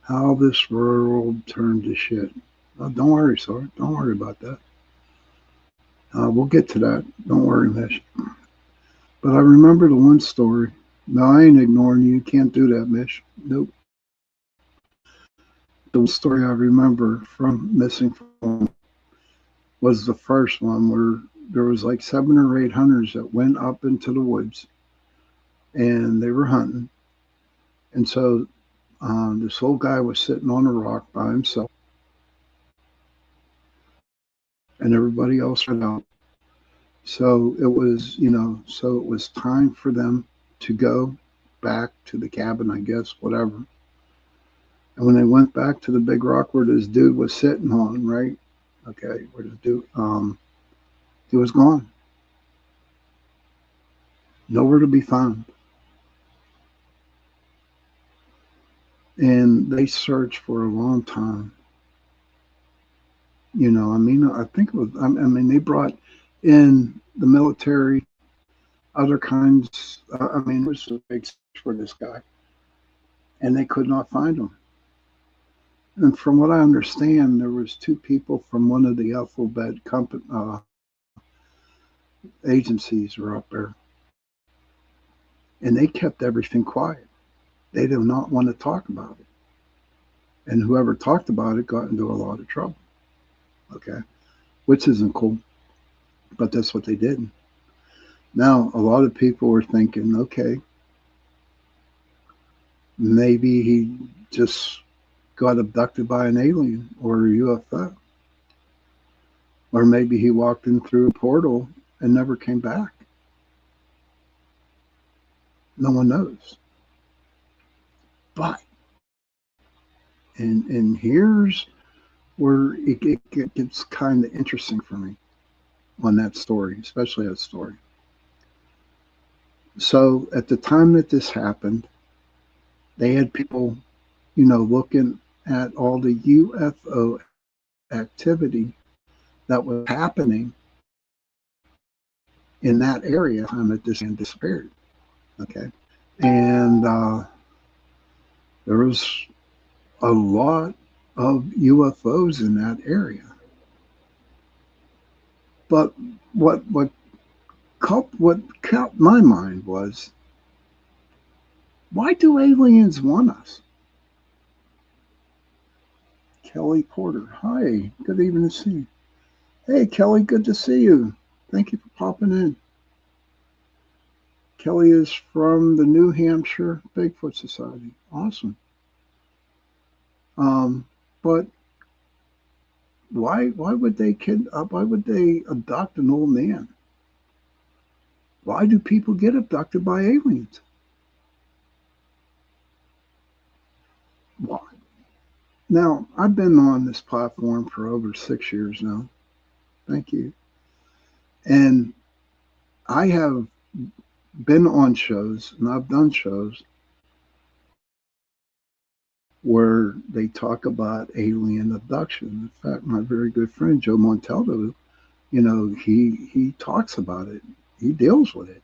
how this world turned to shit. Don't worry, sir. Don't worry about that. We'll get to that. Don't worry, Mish. But I remember the one story. No, I ain't ignoring you. You can't do that, Mish. Nope. The one story I remember from Missing was the first one where there was like 7 or 8 hunters that went up into the woods and they were hunting. And so this old guy was sitting on a rock by himself, and everybody else spread out. So it was time for them to go back to the cabin, I guess, whatever. And when they went back to the big rock where this dude was sitting on, right? Okay, where this dude, he was gone, nowhere to be found. And they searched for a long time. I think it was. I mean, they brought in the military, other kinds. It was a big search for this guy, and they could not find him. And from what I understand, there was two people from one of the alphabet company agencies were up there, and they kept everything quiet. They did not want to talk about it, and whoever talked about it got into a lot of trouble. Okay, which isn't cool, but that's what they did. Now, a lot of people were thinking, okay, maybe he just got abducted by an alien or a UFO. Or maybe he walked in through a portal and never came back. No one knows. But, and here's where it gets kind of interesting for me on that story, especially that story. So at the time that this happened, they had people, looking at all the UFO activity that was happening in that area time that this man disappeared. Okay. And there was a lot of UFOs in that area. But what caught my mind was, why do aliens want us? Kelly Porter. Hi, good evening to see you. Hey, Kelly, good to see you. Thank you for popping in. Kelly is from the New Hampshire Bigfoot Society. Awesome. But why would they why would they abduct an old man? Why do people get abducted by aliens? Why? Now, I've been on this platform for over 6 years now. Thank you. And I have been on shows and I've done shows where they talk about alien abduction. In fact, my very good friend Joe Montaldo, he talks about it. He deals with it.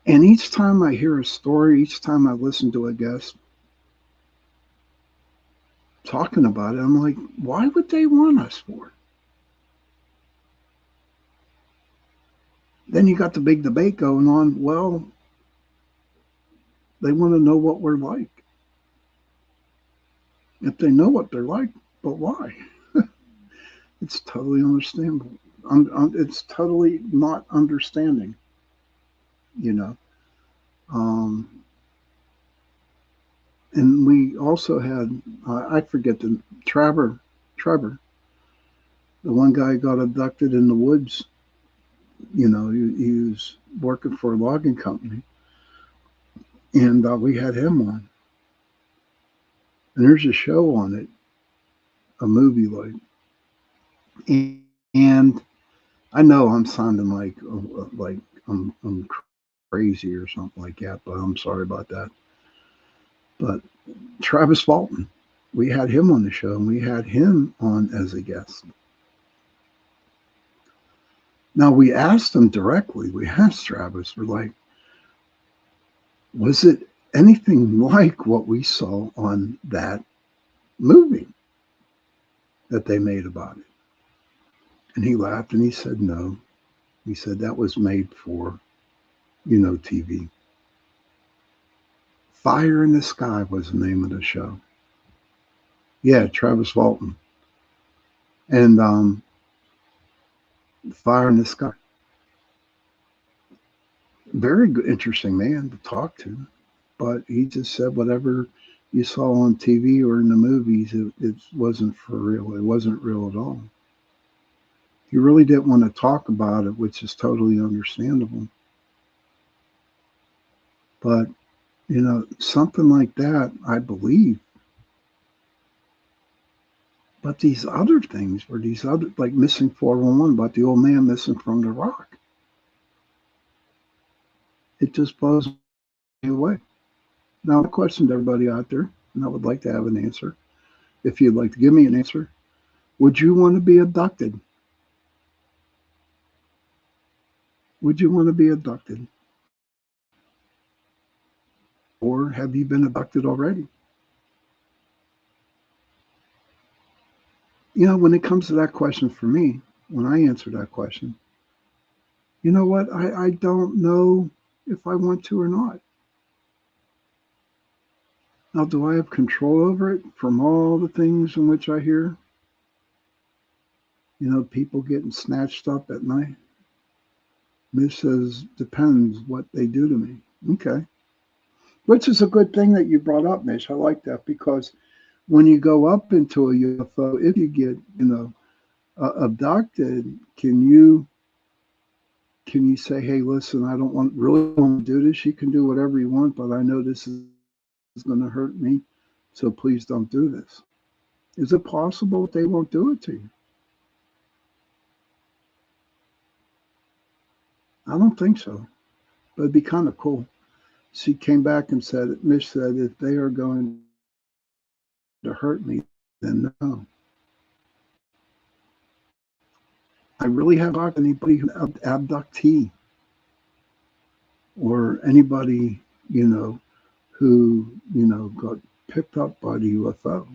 And each time I hear a story, each time I listen to a guest talking about it, I'm like, why would they want us for? Then you got the big debate going on. Well, they want to know what we're like. If they know what they're like, but why? It's totally understandable. It's totally not understanding, you know. And we also had, I forget Trevor, the one guy got abducted in the woods. He was working for a logging company, and we had him on. And there's a show on it, a movie like, and I know I'm sounding like I'm crazy or something like that, but I'm sorry about that. But Travis Walton, we had him on the show, and we had him on as a guest. Now we asked him directly. We asked Travis, we're like, was it anything like what we saw on that movie that they made about it? And he laughed and he said no. He said that was made for, TV. Fire in the Sky was the name of the show. Yeah, Travis Walton. And Fire in the Sky. Very good, interesting man to talk to. But he just said whatever you saw on TV or in the movies, it wasn't for real. It wasn't real at all. He really didn't want to talk about it, which is totally understandable. But, something like that, I believe. But these other things were these other, like missing 411, about the old man missing from the rock. It just blows me away. Now, I questioned everybody out there, and I would like to have an answer. If you'd like to give me an answer, would you want to be abducted? Would you want to be abducted? Or have you been abducted already? When it comes to that question for me, when I answer that question, you know what? I don't know if I want to or not. Now, do I have control over it from all the things in which I hear? People getting snatched up at night. Miss says, depends what they do to me. Okay. Which is a good thing that you brought up, Mish. I like that because when you go up into a UFO, if you get, Abducted, can you say, hey, listen, I don't really want to do this. You can do whatever you want, but I know this is going to hurt me, so please don't do this. Is it possible that they won't do it to you? I don't think so, but it'd be kind of cool. She came back and said, Mish said, if they are going to hurt me, then no. I really haven't talked to anybody who abductee or anybody, who, got picked up by the UFO.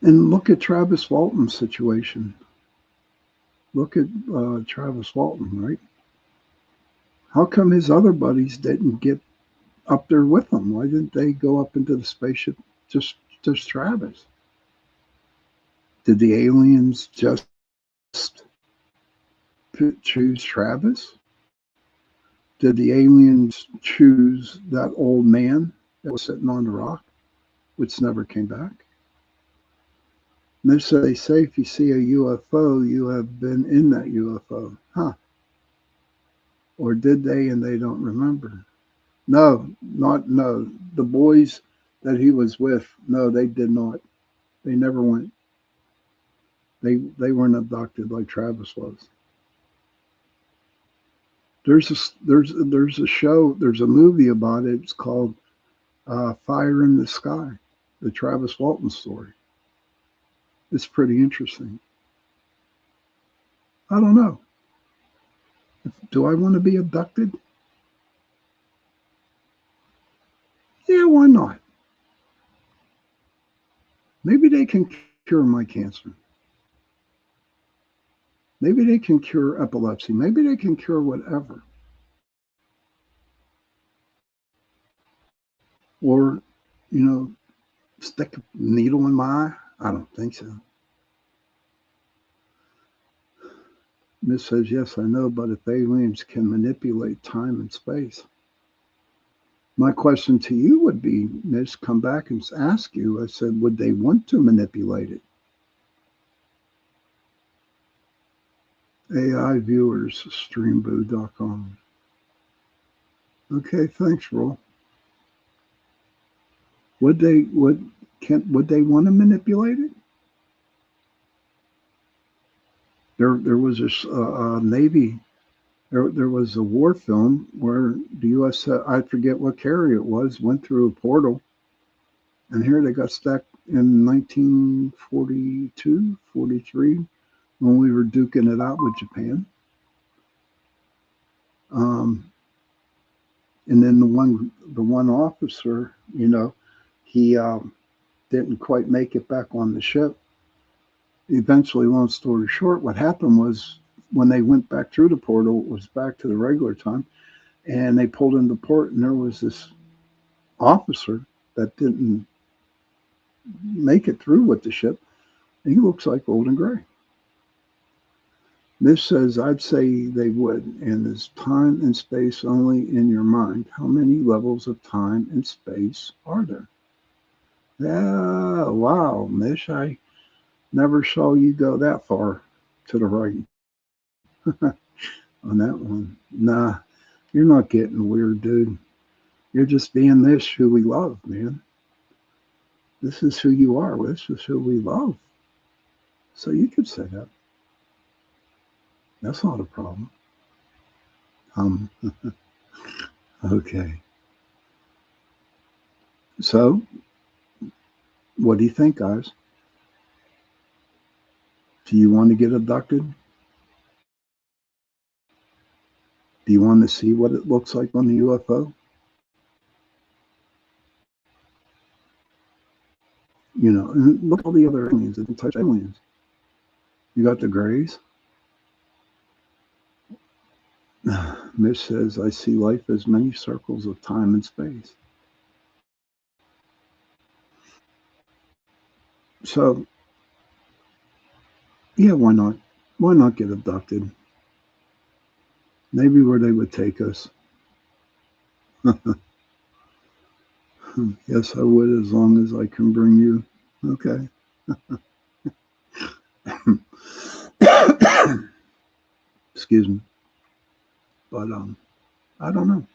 And look at Travis Walton's situation. Look at Travis Walton, right? How come his other buddies didn't get up there with him? Why didn't they go up into the spaceship? Just Travis. Did the aliens just choose Travis? Did the aliens choose that old man that was sitting on the rock, which never came back? And they say if you see a UFO, you have been in that UFO. Huh. Or did they and they don't remember? No. The boys that he was with, no, they did not. They never went. They weren't abducted like Travis was. There's a show, there's a movie about it. It's called Fire in the Sky, the Travis Walton story. It's pretty interesting. I don't know. Do I want to be abducted? Yeah, why not? Maybe they can cure my cancer. Maybe they can cure epilepsy. Maybe they can cure whatever. Or, stick a needle in my eye? I don't think so. Miss says, yes, I know, but if aliens can manipulate time and space. My question to you would be, Miss, come back and ask you, I said, would they want to manipulate it? AI viewers, streamboo.com. Okay, thanks, Roll. Would they want to manipulate it? There was this Navy. There was a war film where the U.S. I forget what carrier it was, went through a portal, and here they got stuck in 1942, 43, when we were duking it out with Japan. And then the one officer, he didn't quite make it back on the ship. Eventually, long story short, what happened was when they went back through the portal, it was back to the regular time, and they pulled into port, and there was this officer that didn't make it through with the ship. And he looks like old and gray. This says, I'd say they would, and is time and space only in your mind? How many levels of time and space are there? Yeah, wow, Mish, I never saw you go that far to the right on that one. Nah, you're not getting weird, dude. You're just being this who we love, man. This is who you are. This is who we love. So you could say that. That's not a problem. Okay. So, what do you think, guys? Do you want to get abducted? Do you want to see what it looks like on the UFO? And look at all the other aliens, different types of aliens. You got the grays. Mish says, I see life as many circles of time and space. So, yeah, why not? Why not get abducted? Maybe where they would take us. Yes, I would, as long as I can bring you. Okay. Excuse me. But I don't know.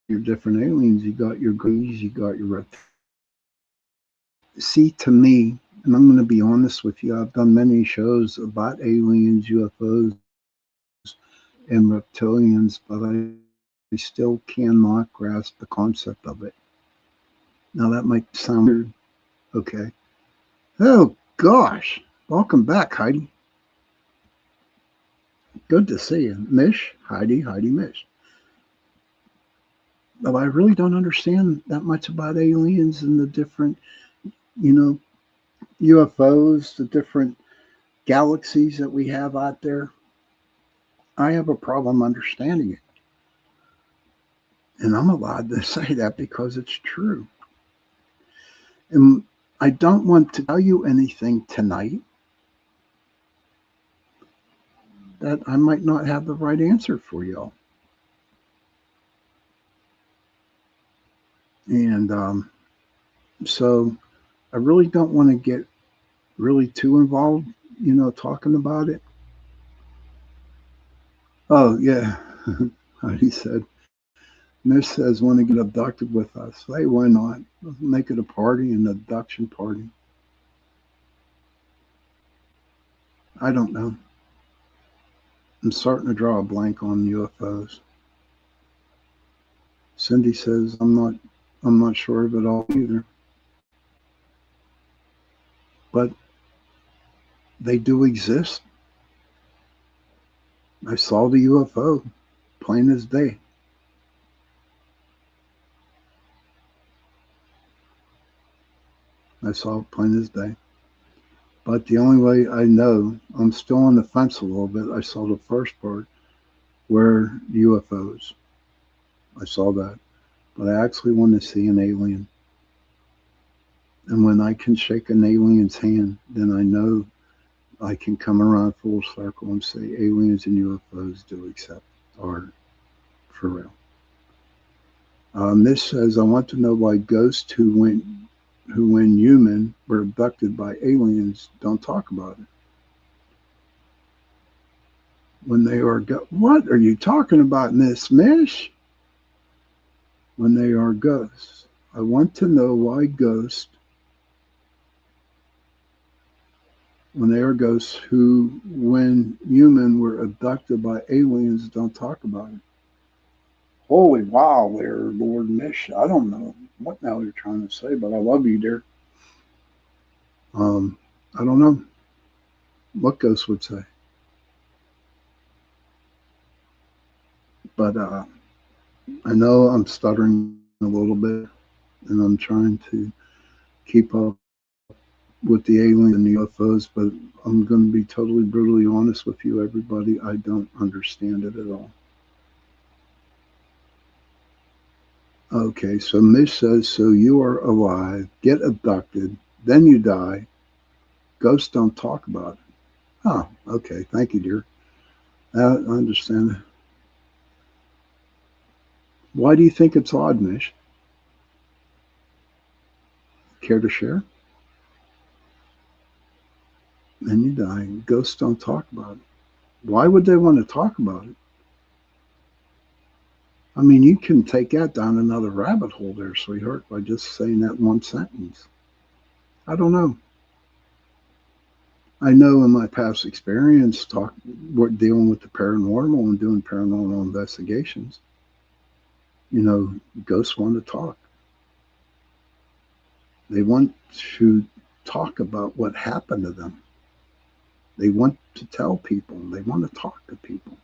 Your different aliens. You got your greys. You got your reptiles. See, to me, and I'm going to be honest with you, I've done many shows about aliens, UFOs, and reptilians, but I still cannot grasp the concept of it. Now, that might sound weird. Okay. Oh, gosh. Welcome back, Heidi. Good to see you. Mish, Heidi, Mish. But I really don't understand that much about aliens and the different, you know, UFOs, the different galaxies that we have out there. I have a problem understanding it. And I'm allowed to say that because it's true. And I don't want to tell you anything tonight that I might not have the right answer for y'all. And so I really don't want to get really too involved, talking about it. Oh, yeah. He said, Miss says, want to get abducted with us. Hey, why not? Let's make it a party, an abduction party. I don't know. I'm starting to draw a blank on UFOs. Cindy says, I'm not sure of it all either. But they do exist. I saw the UFO, plain as day. I saw it plain as day. But the only way I know, I'm still on the fence a little bit. I saw the first part where UFOs. I saw that. But I actually want to see an alien. And when I can shake an alien's hand, then I know I can come around full circle and say aliens and UFOs do accept are for real. This says, I want to know why ghosts who when human were abducted by aliens don't talk about it. When they are what are you talking about, Miss Mish? When they are ghosts. I want to know why ghosts, when they are ghosts who, when human were abducted by aliens, don't talk about it. Holy wow there, Lord Mish. I don't know what now you're trying to say, but I love you, dear. I don't know what ghosts would say. But I know I'm stuttering a little bit, and I'm trying to keep up with the aliens and the UFOs, but I'm going to be totally brutally honest with you, everybody. I don't understand it at all. Okay, so Mish says, so you are alive, get abducted, then you die. Ghosts don't talk about it. Oh, okay. Thank you, dear. I understand. Why do you think it's odd, Mish? Care to share? Then you die. Ghosts don't talk about it. Why would they want to talk about it? I mean, you can take that down another rabbit hole there, sweetheart, by just saying that one sentence. I don't know. I know in my past experience, dealing with the paranormal and doing paranormal investigations, ghosts want to talk. They want to talk about what happened to them. They want to tell people. They want to talk to people.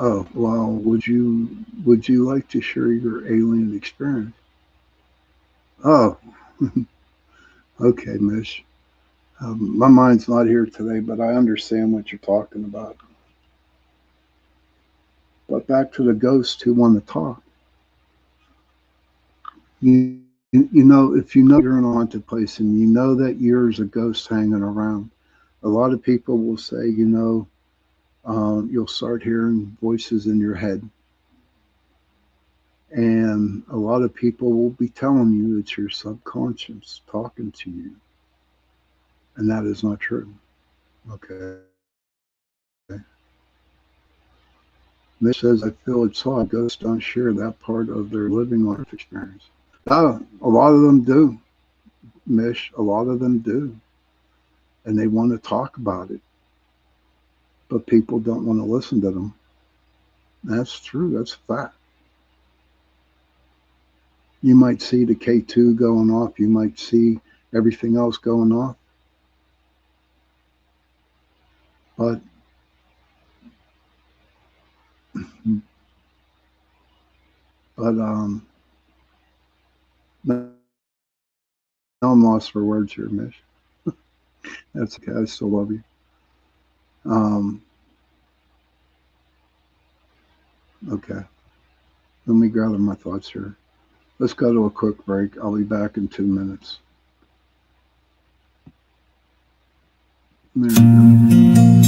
Oh, well, would you like to share your alien experience? Oh, okay, Mish. My mind's not here today, but I understand what you're talking about. But back to the ghosts who want to talk. If you know you're in a haunted place and you know that there's a ghost hanging around, a lot of people will say, you'll start hearing voices in your head. And a lot of people will be telling you it's your subconscious talking to you. And that is not true. Okay. Mitch says, I feel it's odd. Ghosts don't share that part of their living life experience. A lot of them do, Mish. A lot of them do. And they want to talk about it. But people don't want to listen to them. That's true. That's a fact. You might see the K2 going off. You might see everything else going off. But now I'm lost for words here, Mish. That's okay. I still love you. Okay. Let me gather my thoughts here. Let's go to a quick break. I'll be back in 2 minutes. There we go.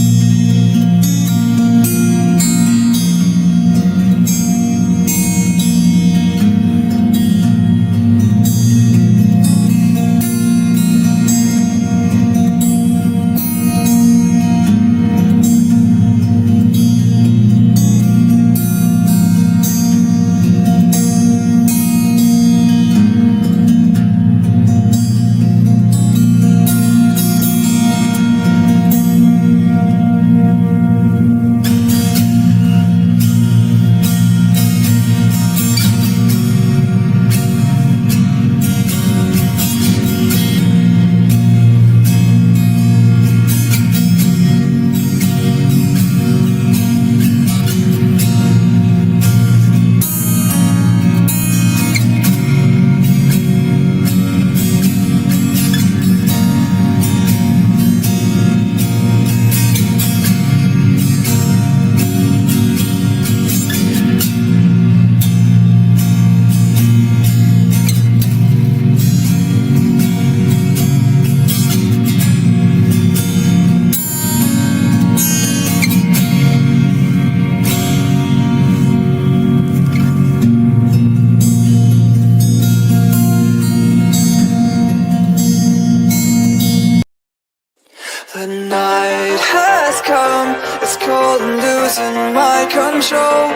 The night has come, it's cold and losing my control.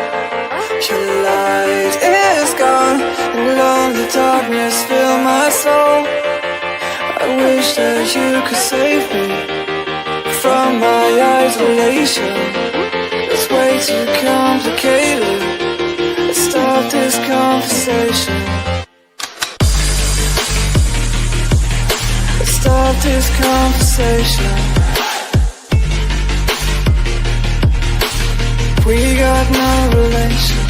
Your light is gone, and lonely darkness fill my soul. I wish that you could save me from my isolation. It's way too complicated. Let's start this conversation. Let's start this conversation. We got no relation.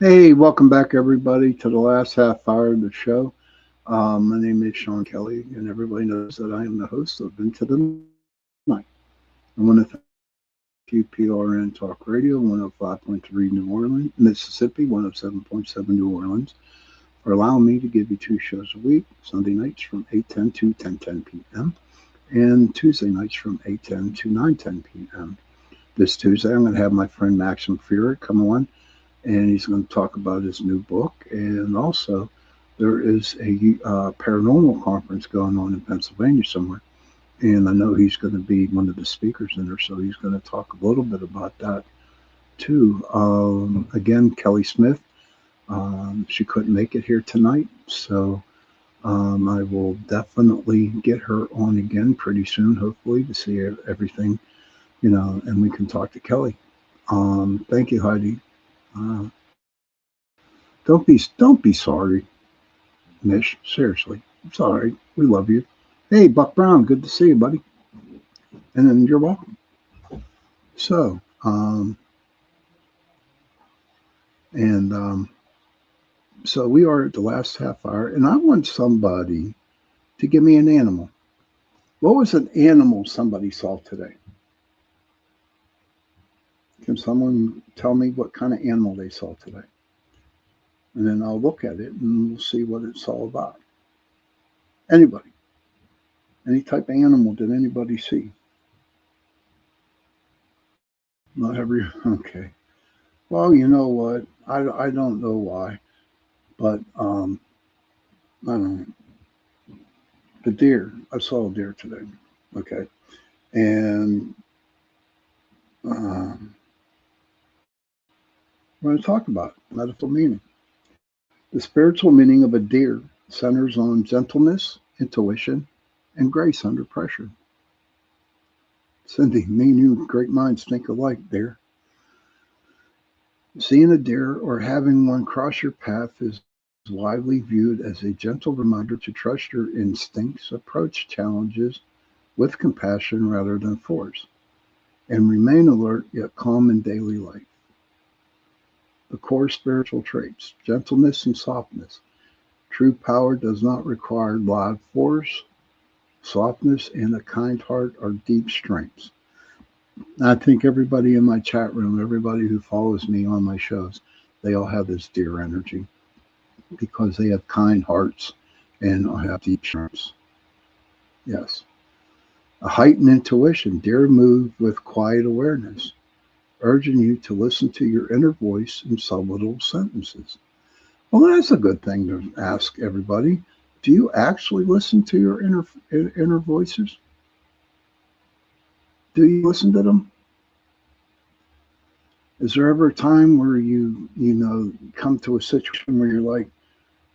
Hey, welcome back, everybody, to the last half hour of the show. My name is Sean Kelly, and everybody knows that I am the host of Into the Night. I want to thank you, PRN Talk Radio, 105.3 New Orleans, Mississippi, 107.7 New Orleans, for allowing me to give you 2 shows a week, Sunday nights from 8:10 to 10:10 p.m., and Tuesday nights from 8:10 to 9:10 p.m. This Tuesday, I'm going to have my friend Maxim Fuhrer come on, and he's going to talk about his new book. And also, there is a paranormal conference going on in Pennsylvania somewhere, and I know he's going to be one of the speakers in there, so he's going to talk a little bit about that too. Again, Kelly Smith, she couldn't make it here tonight, so I will definitely get her on again pretty soon, hopefully, to see everything, and we can talk to Kelly. Thank you, Heidi. Uh, don't be sorry, Mish. Seriously, it's all right. We love you. Hey, Buck Brown, good to see you, buddy. And then you're welcome. So, and so we are at the last half hour, and I want somebody to give me an animal. What was an animal somebody saw today? Can someone tell me what kind of animal they saw today? And then I'll look at it and we'll see what it's all about. Anybody? Any type of animal did anybody see? Not every. Okay. Well, you know what? I don't know why, but I don't know. The deer. I saw a deer today. Okay. And um, we're going to talk about medical meaning. The spiritual meaning of a deer centers on gentleness, intuition, and grace under pressure. Cindy, me and you, great minds think alike there. Seeing a deer or having one cross your path is widely viewed as a gentle reminder to trust your instincts, approach challenges with compassion rather than force, and remain alert yet calm in daily life. The core spiritual traits, gentleness and softness. True power does not require loud force. Softness and a kind heart are deep strengths. I think everybody in my chat room, everybody who follows me on my shows, they all have this deer energy because they have kind hearts and have deep strengths. Yes. A heightened intuition. Deer move with quiet awareness, urging you to listen to your inner voice in subtle sentences. Well, that's a good thing to ask everybody. Do you actually listen to your inner voices? Do you listen to them? Is there ever a time where you come to a situation where you're like,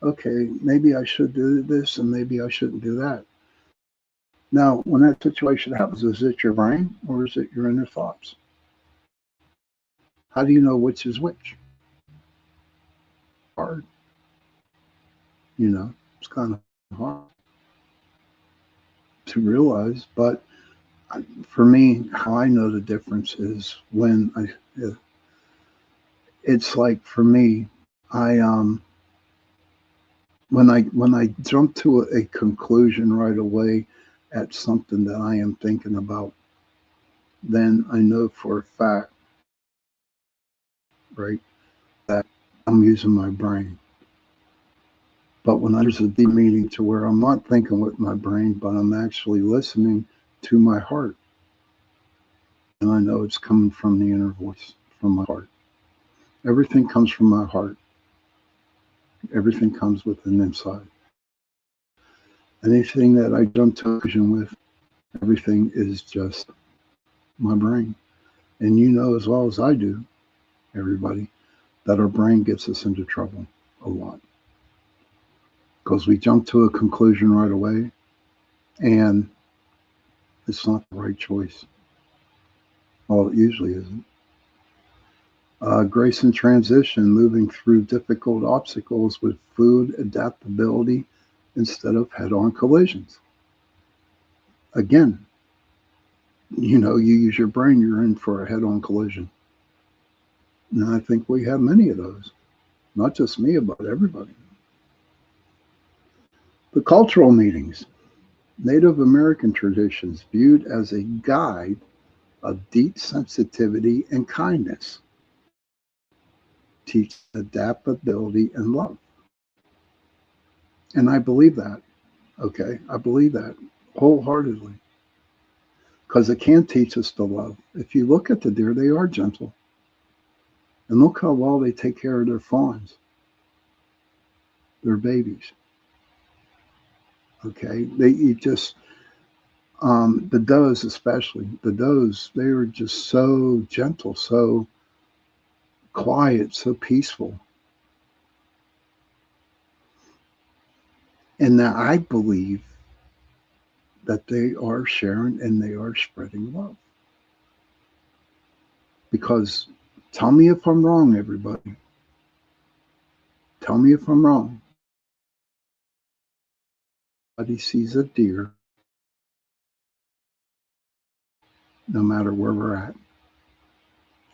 okay, maybe I should do this and maybe I shouldn't do that? Now, when that situation happens, is it your brain or is it your inner thoughts? How do you know which is which? Hard, it's kind of hard to realize. But for me, how I know the difference is it's like for me, I when I jump to a conclusion right away at something that I am thinking about, then I know for a fact, right, that I'm using my brain. But when there's a deep meaning to where I'm not thinking with my brain, but I'm actually listening to my heart, and I know it's coming from the inner voice, from my heart. Everything comes from my heart. Everything comes within inside. Anything that I jump to a conclusion with, everything is just my brain. And you know as well as I do, everybody, that our brain gets us into trouble a lot. Because we jump to a conclusion right away and it's not the right choice. Well, it usually isn't. Grace in transition, moving through difficult obstacles with fluid adaptability instead of head on collisions. Again, you use your brain, you're in for a head on collision. And I think we have many of those. Not just me, but everybody. The cultural meetings, Native American traditions viewed as a guide of deep sensitivity and kindness, teach adaptability and love. And I believe that. Okay. I believe that wholeheartedly because it can teach us to love. If you look at the deer, they are gentle. And look how well they take care of their fawns, their babies. Okay. The does, especially the does, they are just so gentle, so quiet, so peaceful. And that I believe that they are sharing and they are spreading love. Because tell me if I'm wrong, everybody. Tell me if I'm wrong. Everybody sees a deer, no matter where we're at,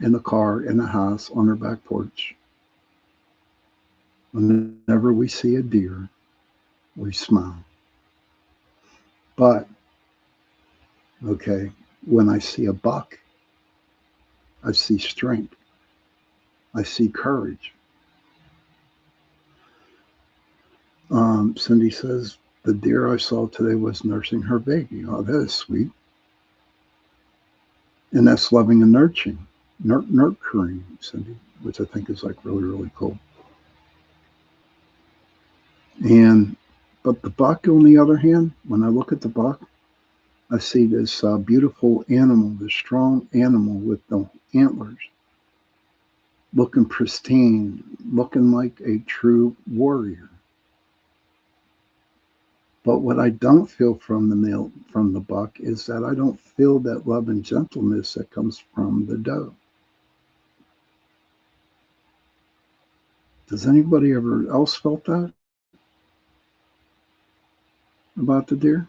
in the car, in the house, on our back porch. Whenever we see a deer, we smile. But, okay, when I see a buck, I see strength. I see courage. Cindy says, the deer I saw today was nursing her baby. Oh, that is sweet. And that's loving and nurturing, Cindy, which I think is like really, really cool. And, but the buck, on the other hand, when I look at the buck, I see this beautiful animal, this strong animal with the antlers, looking pristine, looking like a true warrior. But what I don't feel from the buck is that I don't feel that love and gentleness that comes from the doe. Does anybody ever else felt that about the deer?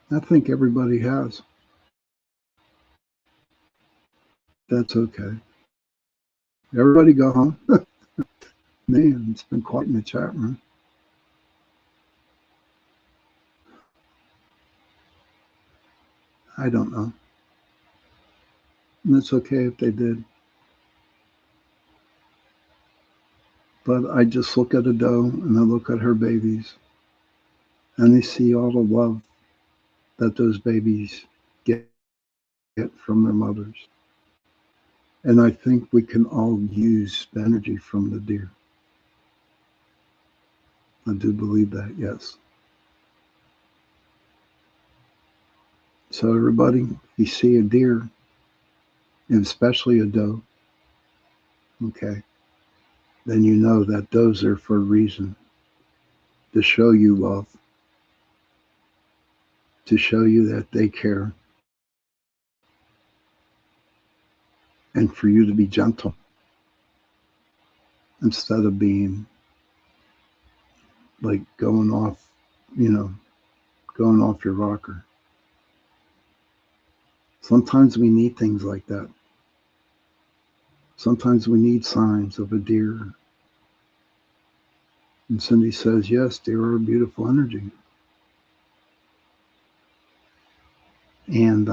I think everybody has. That's okay. Everybody go home. Man, it's been quiet in the chat room. I don't know. And it's okay if they did. But I just look at a doe and I look at her babies and I see all the love that those babies get from their mothers. And I think we can all use the energy from the deer. I do believe that, yes. So everybody, if you see a deer, and especially a doe, okay, then you know that does are for a reason, to show you love, to show you that they care, and for you to be gentle instead of being like going off your rocker. Sometimes we need things like that. Sometimes we need signs of a deer. And Cindy says, yes, deer are a beautiful energy. And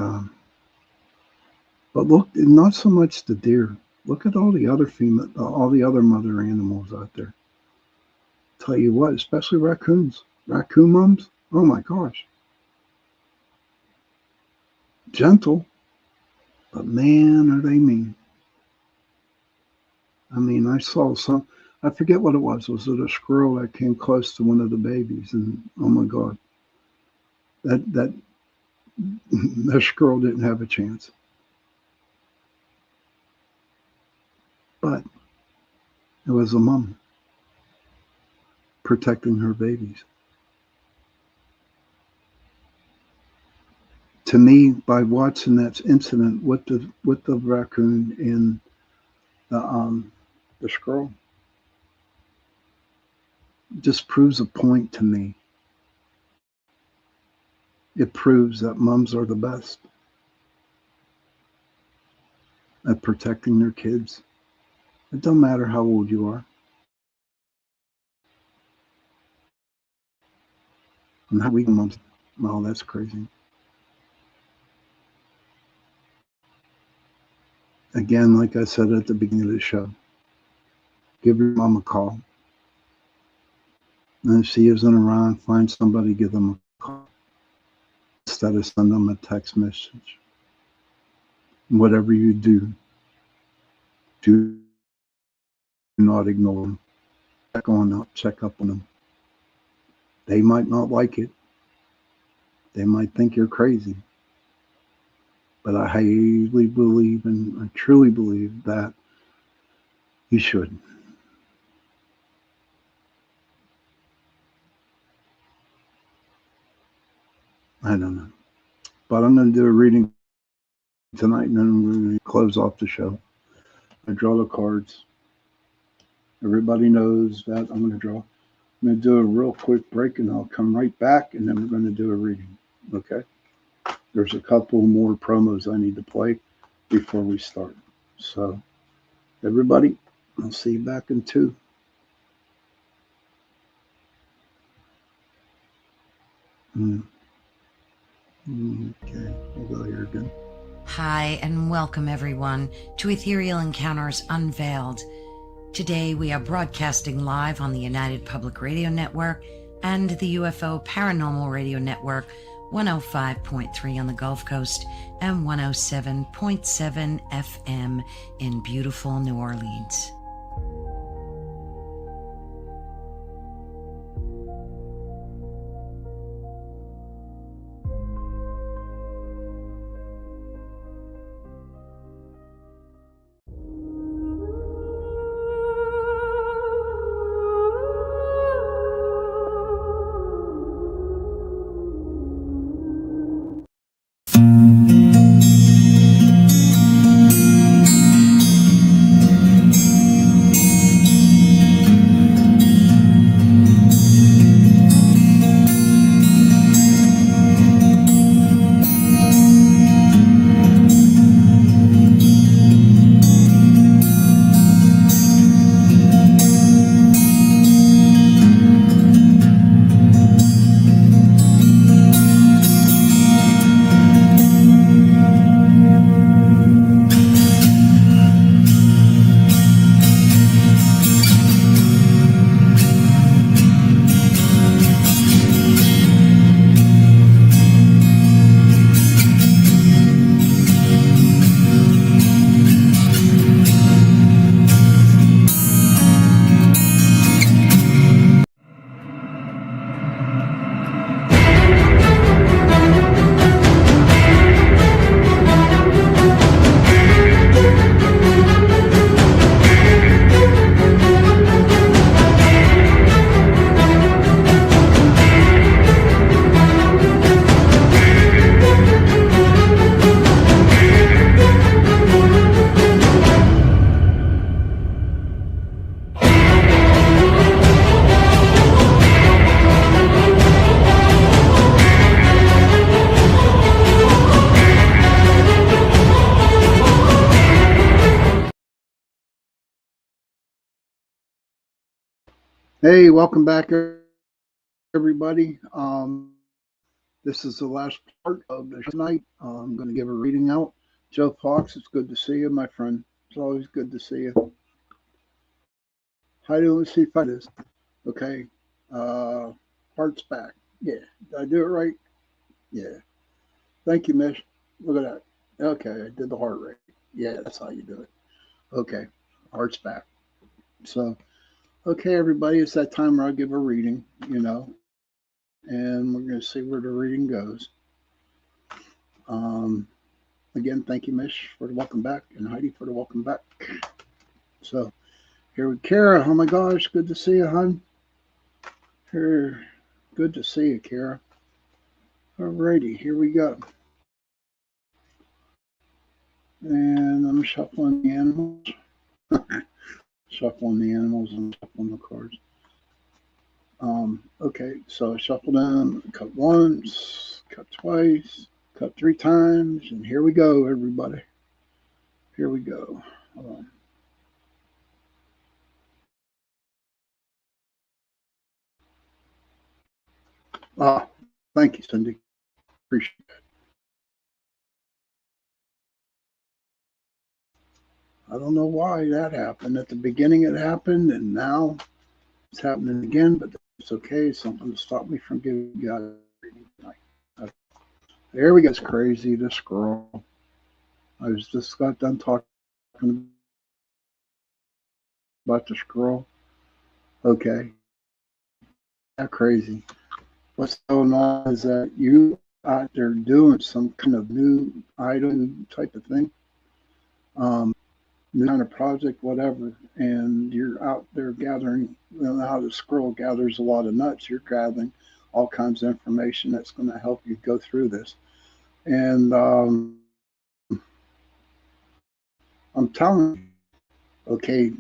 but look, not so much the deer. Look at all the other mother animals out there. Tell you what, especially raccoons, raccoon mums. Oh my gosh, gentle, but man, are they mean. I mean, I saw some. I forget what it was. Was it a squirrel that came close to one of the babies? And oh my God, that the squirrel didn't have a chance. But it was a mom protecting her babies. To me, by watching that incident with the raccoon and the squirrel, just proves a point to me. It proves that moms are the best at protecting their kids. It don't matter how old you are. And how we moms, well, that's crazy. Again, like I said at the beginning of the show, give your mom a call. And if she isn't around, find somebody, give them a call instead of send them a text message. Whatever you do not ignore them. Check up on them. They might not like it. They might think you're crazy. But I highly believe and I truly believe that You should. I don't know. But I'm going to do a reading tonight, and then I'm going to close off the show. I draw the cards. Everybody knows that I'm going to draw. I'm going to do a real quick break, and I'll come right back, and then we're going to do a reading. Okay? There's a couple more promos I need to play before we start. So, everybody, I'll see you back in 2. Okay, I'll go here again. Hi, and welcome everyone to Ethereal Encounters Unveiled. Today we are broadcasting live on the United Public Radio Network and the UFO Paranormal Radio Network, 105.3 on the Gulf Coast and 107.7 FM in beautiful New Orleans. Hey, welcome back, everybody. This is the last part of the show tonight. I'm going to give a reading out. Joe Fox, it's good to see you, my friend. It's always good to see you. How do you see fighters? Okay. Heart's back. Yeah. Did I do it right? Yeah. Thank you, Mish. Look at that. Okay, I did the heart rate. Yeah, that's how you do it. Okay. Heart's back. So, okay, everybody, it's that time where I give a reading, and we're going to see where the reading goes. Again, thank you, Mish, for the welcome back, and Heidi for the welcome back. So, here with Kara. Oh my gosh, good to see you, hon. Here, good to see you, Kara. Alrighty, here we go. And I'm shuffling the animals. Shuffling the animals and shuffling the cards. Okay, so I shuffled them, cut once, cut twice, cut 3 times, and here we go, everybody. Here we go. Hold on. Ah, thank you, Cindy. Appreciate it. I don't know why that happened. At the beginning it happened, and now it's happening again, but it's okay. Something to stop me from giving you guys a reading tonight. There we go. It's crazy, this girl. I was just got done talking about this girl. Okay. That crazy. What's going on is that you out there doing some kind of new item type of thing. new kind of project, whatever, and you're out there gathering, how the squirrel gathers a lot of nuts, you're gathering all kinds of information that's going to help you go through this. And I'm telling you, okay,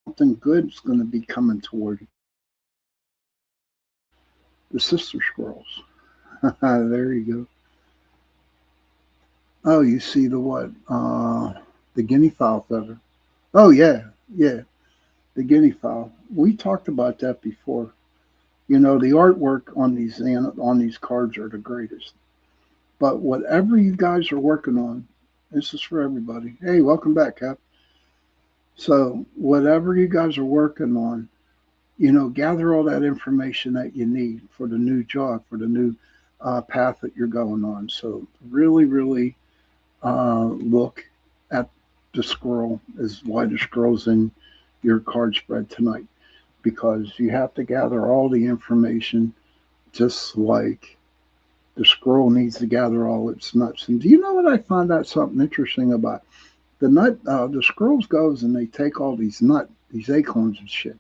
something good's going to be coming toward you. The sister squirrels. There you go. Oh, you see the what? The guinea fowl feather. Oh yeah, yeah, the guinea fowl. We talked about that before. The artwork on these cards are the greatest. But whatever you guys are working on, this is for everybody. Hey, welcome back, Cap. So whatever you guys are working on, gather all that information that you need for the new job, for the new path that you're going on. So really, really look at the squirrel as why the squirrel's in your card spread tonight, because you have to gather all the information just like the squirrel needs to gather all its nuts. And do you know what I found out something interesting about the nut? The squirrels goes and they take all these acorns and shit,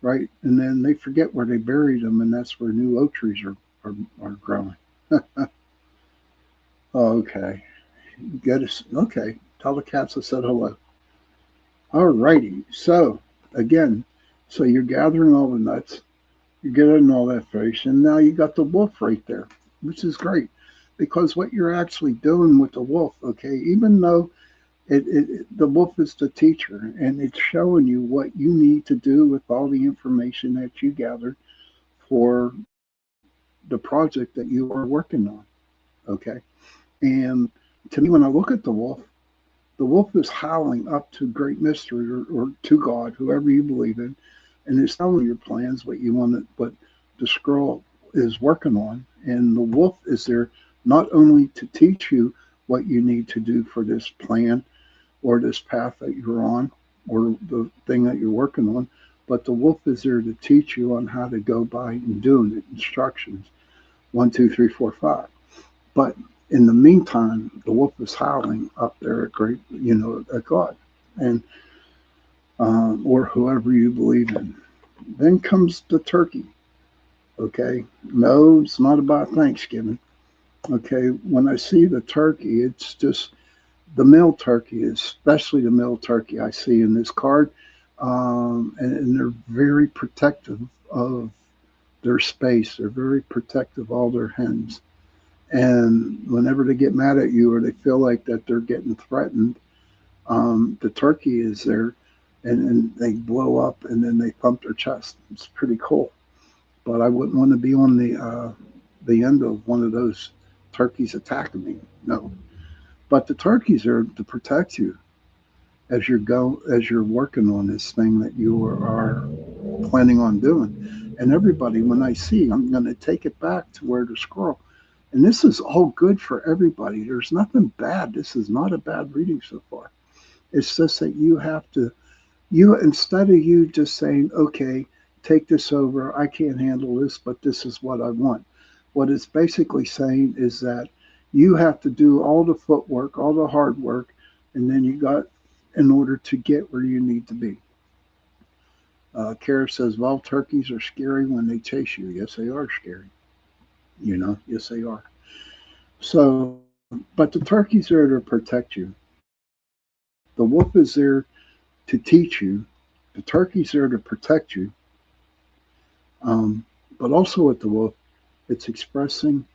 right? And then they forget where they buried them, and that's where new oak trees are growing. Okay, get us. Okay, tell the cats I said hello. All righty. So again, so you're gathering all the nuts, you're getting all that fish, and now you got the wolf right there, which is great, because what you're actually doing with the wolf, okay, even though the wolf is the teacher, and it's showing you what you need to do with all the information that you gathered for the project that you are working on, okay. And to me, when I look at the wolf is howling up to great mystery, or to God, whoever you believe in, and it's telling your plans, what you want, what the scroll is working on. And the wolf is there not only to teach you what you need to do for this plan or this path that you're on or the thing that you're working on, but the wolf is there to teach you on how to go by and doing the instructions 1, 2, 3, 4, 5. But in the meantime, the wolf is howling up there at great, at God, and or whoever you believe in. Then comes the turkey. Okay, no, it's not about Thanksgiving. Okay, when I see the turkey, it's just the male turkey, especially the male turkey I see in this card, and they're very protective of their space. They're very protective of all their hens. And whenever they get mad at you or they feel like that they're getting threatened, the turkey is there, and they blow up and then they thump their chest. It's pretty cool. But I wouldn't want to be on the end of one of those turkeys attacking me. No. But the turkeys are to protect you as you're working on this thing that you are planning on doing. And everybody, when I see, I'm going to take it back to where the squirrel. And this is all good for everybody. There's nothing bad. This is not a bad reading so far. It's just that you have to, instead of you just saying, okay, take this over, I can't handle this, but this is what I want. What it's basically saying is that you have to do all the footwork, all the hard work, and then you got in order to get where you need to be. Kara says, well, turkeys are scary when they chase you. Yes, they are scary. Yes, they are. So, but the turkey's there to protect you. The wolf is there to teach you. The turkey's there to protect you. But also with the wolf, it's expressing,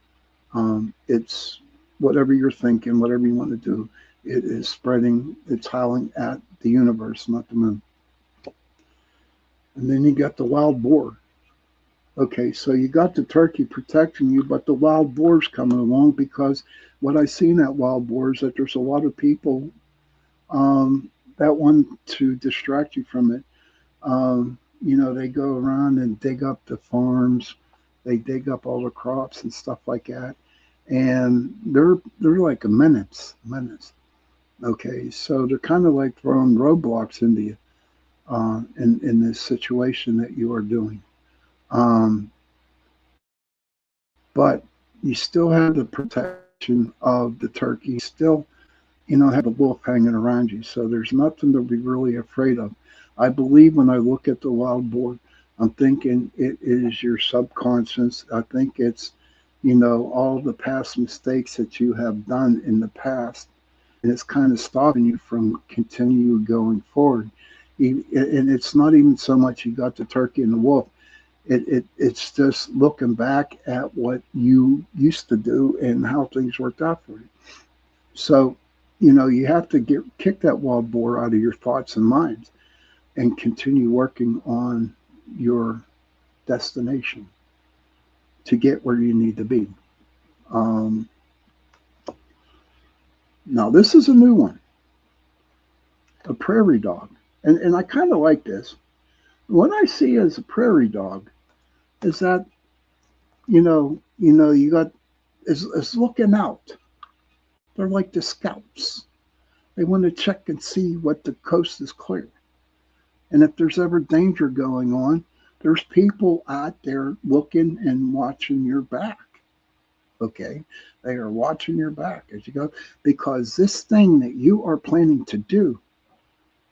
it's whatever you're thinking, whatever you want to do, it is spreading, it's howling at the universe, not the moon. And then you got the wild boar. Okay, so you got the turkey protecting you, but the wild boar's coming along, because what I see in that wild boar is that there's a lot of people that want to distract you from it. They go around and dig up the farms, they dig up all the crops and stuff like that, and they're like a menace. Okay, so they're kind of like throwing roadblocks into you in this situation that you are doing. But you still have the protection of the turkey. Still have a wolf hanging around you. So there's nothing to be really afraid of. I believe when I look at the wild boar, I'm thinking it is your subconscious. I think it's, all the past mistakes that you have done in the past. And it's kind of stopping you from continue going forward. And it's not even so much you got the turkey and the wolf. It's just looking back at what you used to do and how things worked out for you. So, you have to kick that wild boar out of your thoughts and minds and continue working on your destination to get where you need to be. Um, Now, this is a new one, a prairie dog. And I kind of like this. What I see as a prairie dog is that, you got, is looking out. They're like the scouts. They want to check and see what the coast is clear. And if there's ever danger going on, there's people out there looking and watching your back. Okay. They are watching your back as you go because this thing that you are planning to do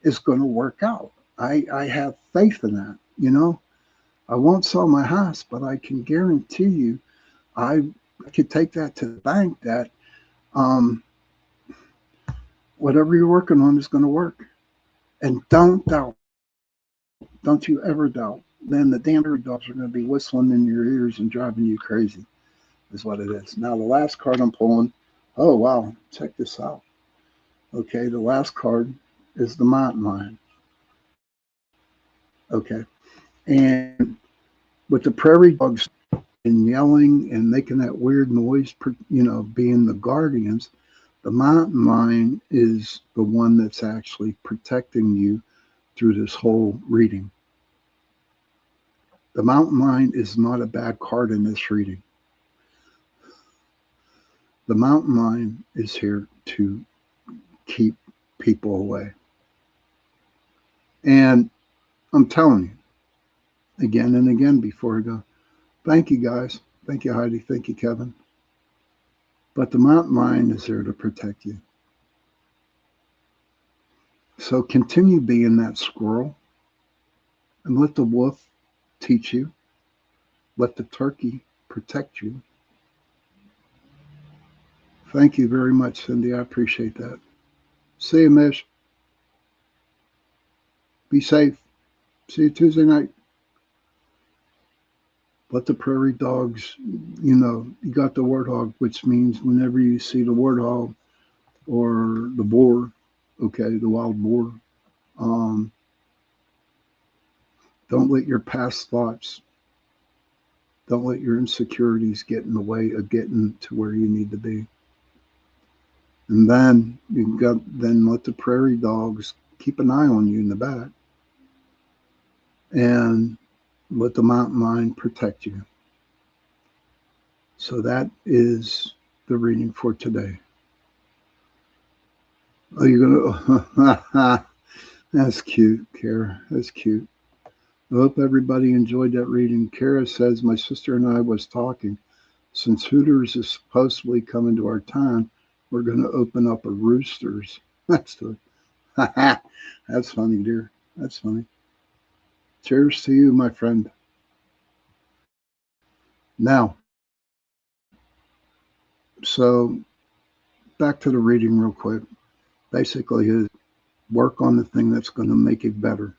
is going to work out. I have faith in that. I won't sell my house, but I can guarantee you I could take that to the bank that um, whatever you're working on is going to work. And don't doubt. Don't you ever doubt. Then the damn prairie dogs are going to be whistling in your ears and driving you crazy, is what it is. Now, the last card I'm pulling, oh, wow, check this out. Okay, the last card is the mountain lion. Okay, and with the prairie dogs and yelling and making that weird noise, being the guardians, the mountain lion is the one that's actually protecting you through this whole reading. The mountain lion is not a bad card in this reading. The mountain lion is here to keep people away. And I'm telling you, again and again before I go, thank you guys. Thank you, Heidi. Thank you, Kevin. But the mountain lion is there to protect you. So continue being that squirrel and let the wolf teach you. Let the turkey protect you. Thank you very much, Cindy. I appreciate that. See you, Mish. Be safe. See you Tuesday night. Let the prairie dogs, you got the warthog, which means whenever you see the warthog or the boar, okay, the wild boar, um, don't let your past thoughts, don't let your insecurities get in the way of getting to where you need to be. And then then let the prairie dogs keep an eye on you in the back. And let the mountain lion protect you. So that is the reading for today. Oh, you're gonna that's cute, Kara. That's cute. I hope everybody enjoyed that reading. Kara says my sister and I was talking. Since Hooters is supposedly coming to our town, we're gonna open up a Roosters. That's the that's funny, dear. That's funny. Cheers to you, my friend. Now, so back to the reading real quick. Basically, is work on the thing that's going to make it better.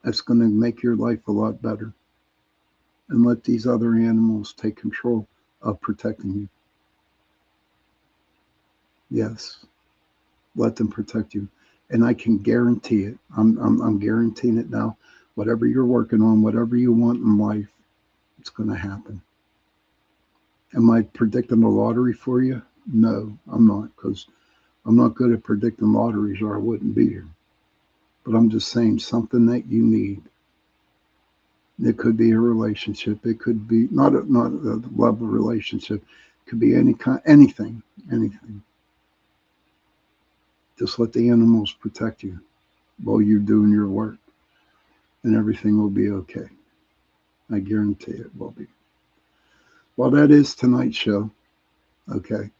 That's going to make your life a lot better. And let these other animals take control of protecting you. Yes, let them protect you. And I can guarantee it. I'm guaranteeing it now. Whatever you're working on, whatever you want in life, it's going to happen. Am I predicting the lottery for you? No, I'm not, because I'm not good at predicting lotteries or I wouldn't be here. But I'm just saying something that you need. It could be a relationship. It could be not a love relationship. It could be anything. Just let the animals protect you while you're doing your work, and everything will be okay. I guarantee it will be. Well, that is tonight's show. Okay.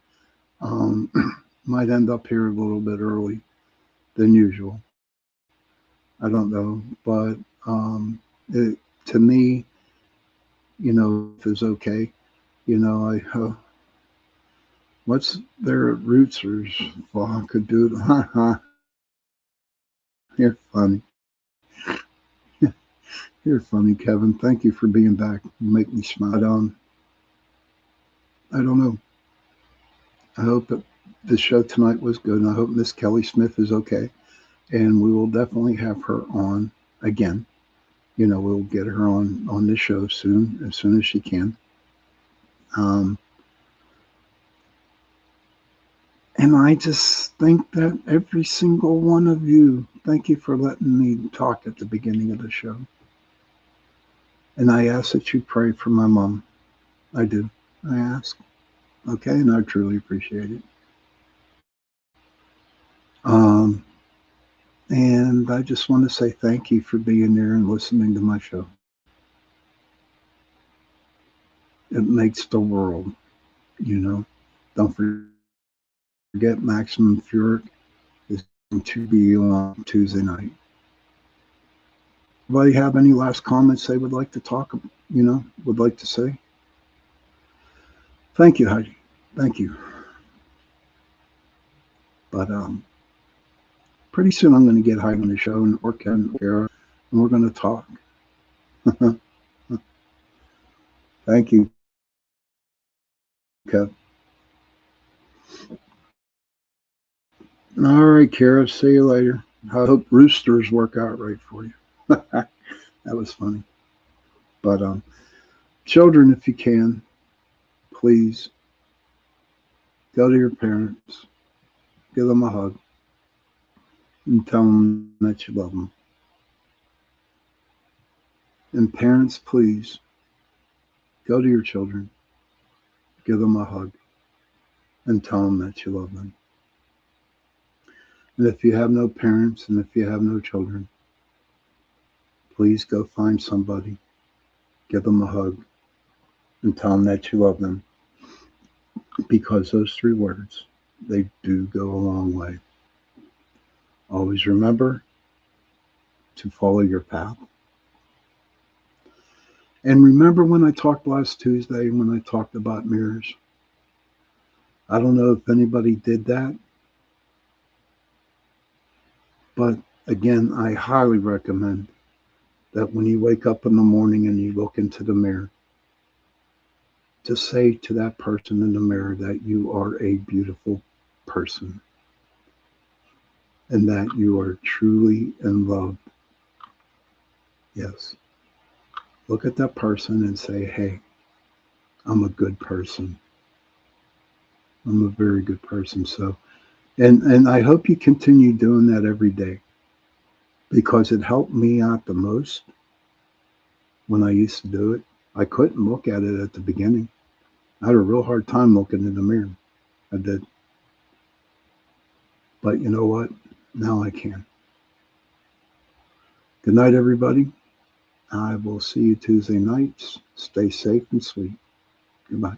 might end up here a little bit early than usual. I don't know, but to me, is okay. What's their roots or could do? You're funny. You're funny, Kevin. Thank you for being back. You make me smile. I don't know. I hope that the show tonight was good, and I hope Miss Kelly Smith is okay. And we will definitely have her on again. We'll get her on the show soon, as soon as she can. And I just think that every single one of you, thank you for letting me talk at the beginning of the show. And I ask that you pray for my mom. I do. I ask. Okay, and I truly appreciate it. And I just want to say thank you for being there and listening to my show. It makes the world, Don't forget Maximum Furyk is going to be on Tuesday night. Anybody have any last comments they would like to would like to say? Thank you, Heidi. Thank you. But pretty soon I'm going to get Heidi on the show and Ken and we're going to talk. Thank you, Kev. All right, Kara. See you later. I hope roosters work out right for you. That was funny. But children, if you can, please go to your parents, give them a hug, and tell them that you love them. And parents, please go to your children, give them a hug, and tell them that you love them. And if you have no parents and if you have no children, please go find somebody, give them a hug, and tell them that you love them. Because those 3 words, they do go a long way. Always remember to follow your path. And remember when I talked last Tuesday, when I talked about mirrors? I don't know if anybody did that. But again, I highly recommend that when you wake up in the morning and you look into the mirror, to say to that person in the mirror that you are a beautiful person and that you are truly in love. Yes. Look at that person and say, hey, I'm a good person. I'm a very good person. So, and I hope you continue doing that every day, because it helped me out the most when I used to do it. I couldn't look at it at the beginning. I had a real hard time looking in the mirror. I did. But you know what? Now I can. Good night, everybody. I will see you Tuesday nights. Stay safe and sweet. Goodbye.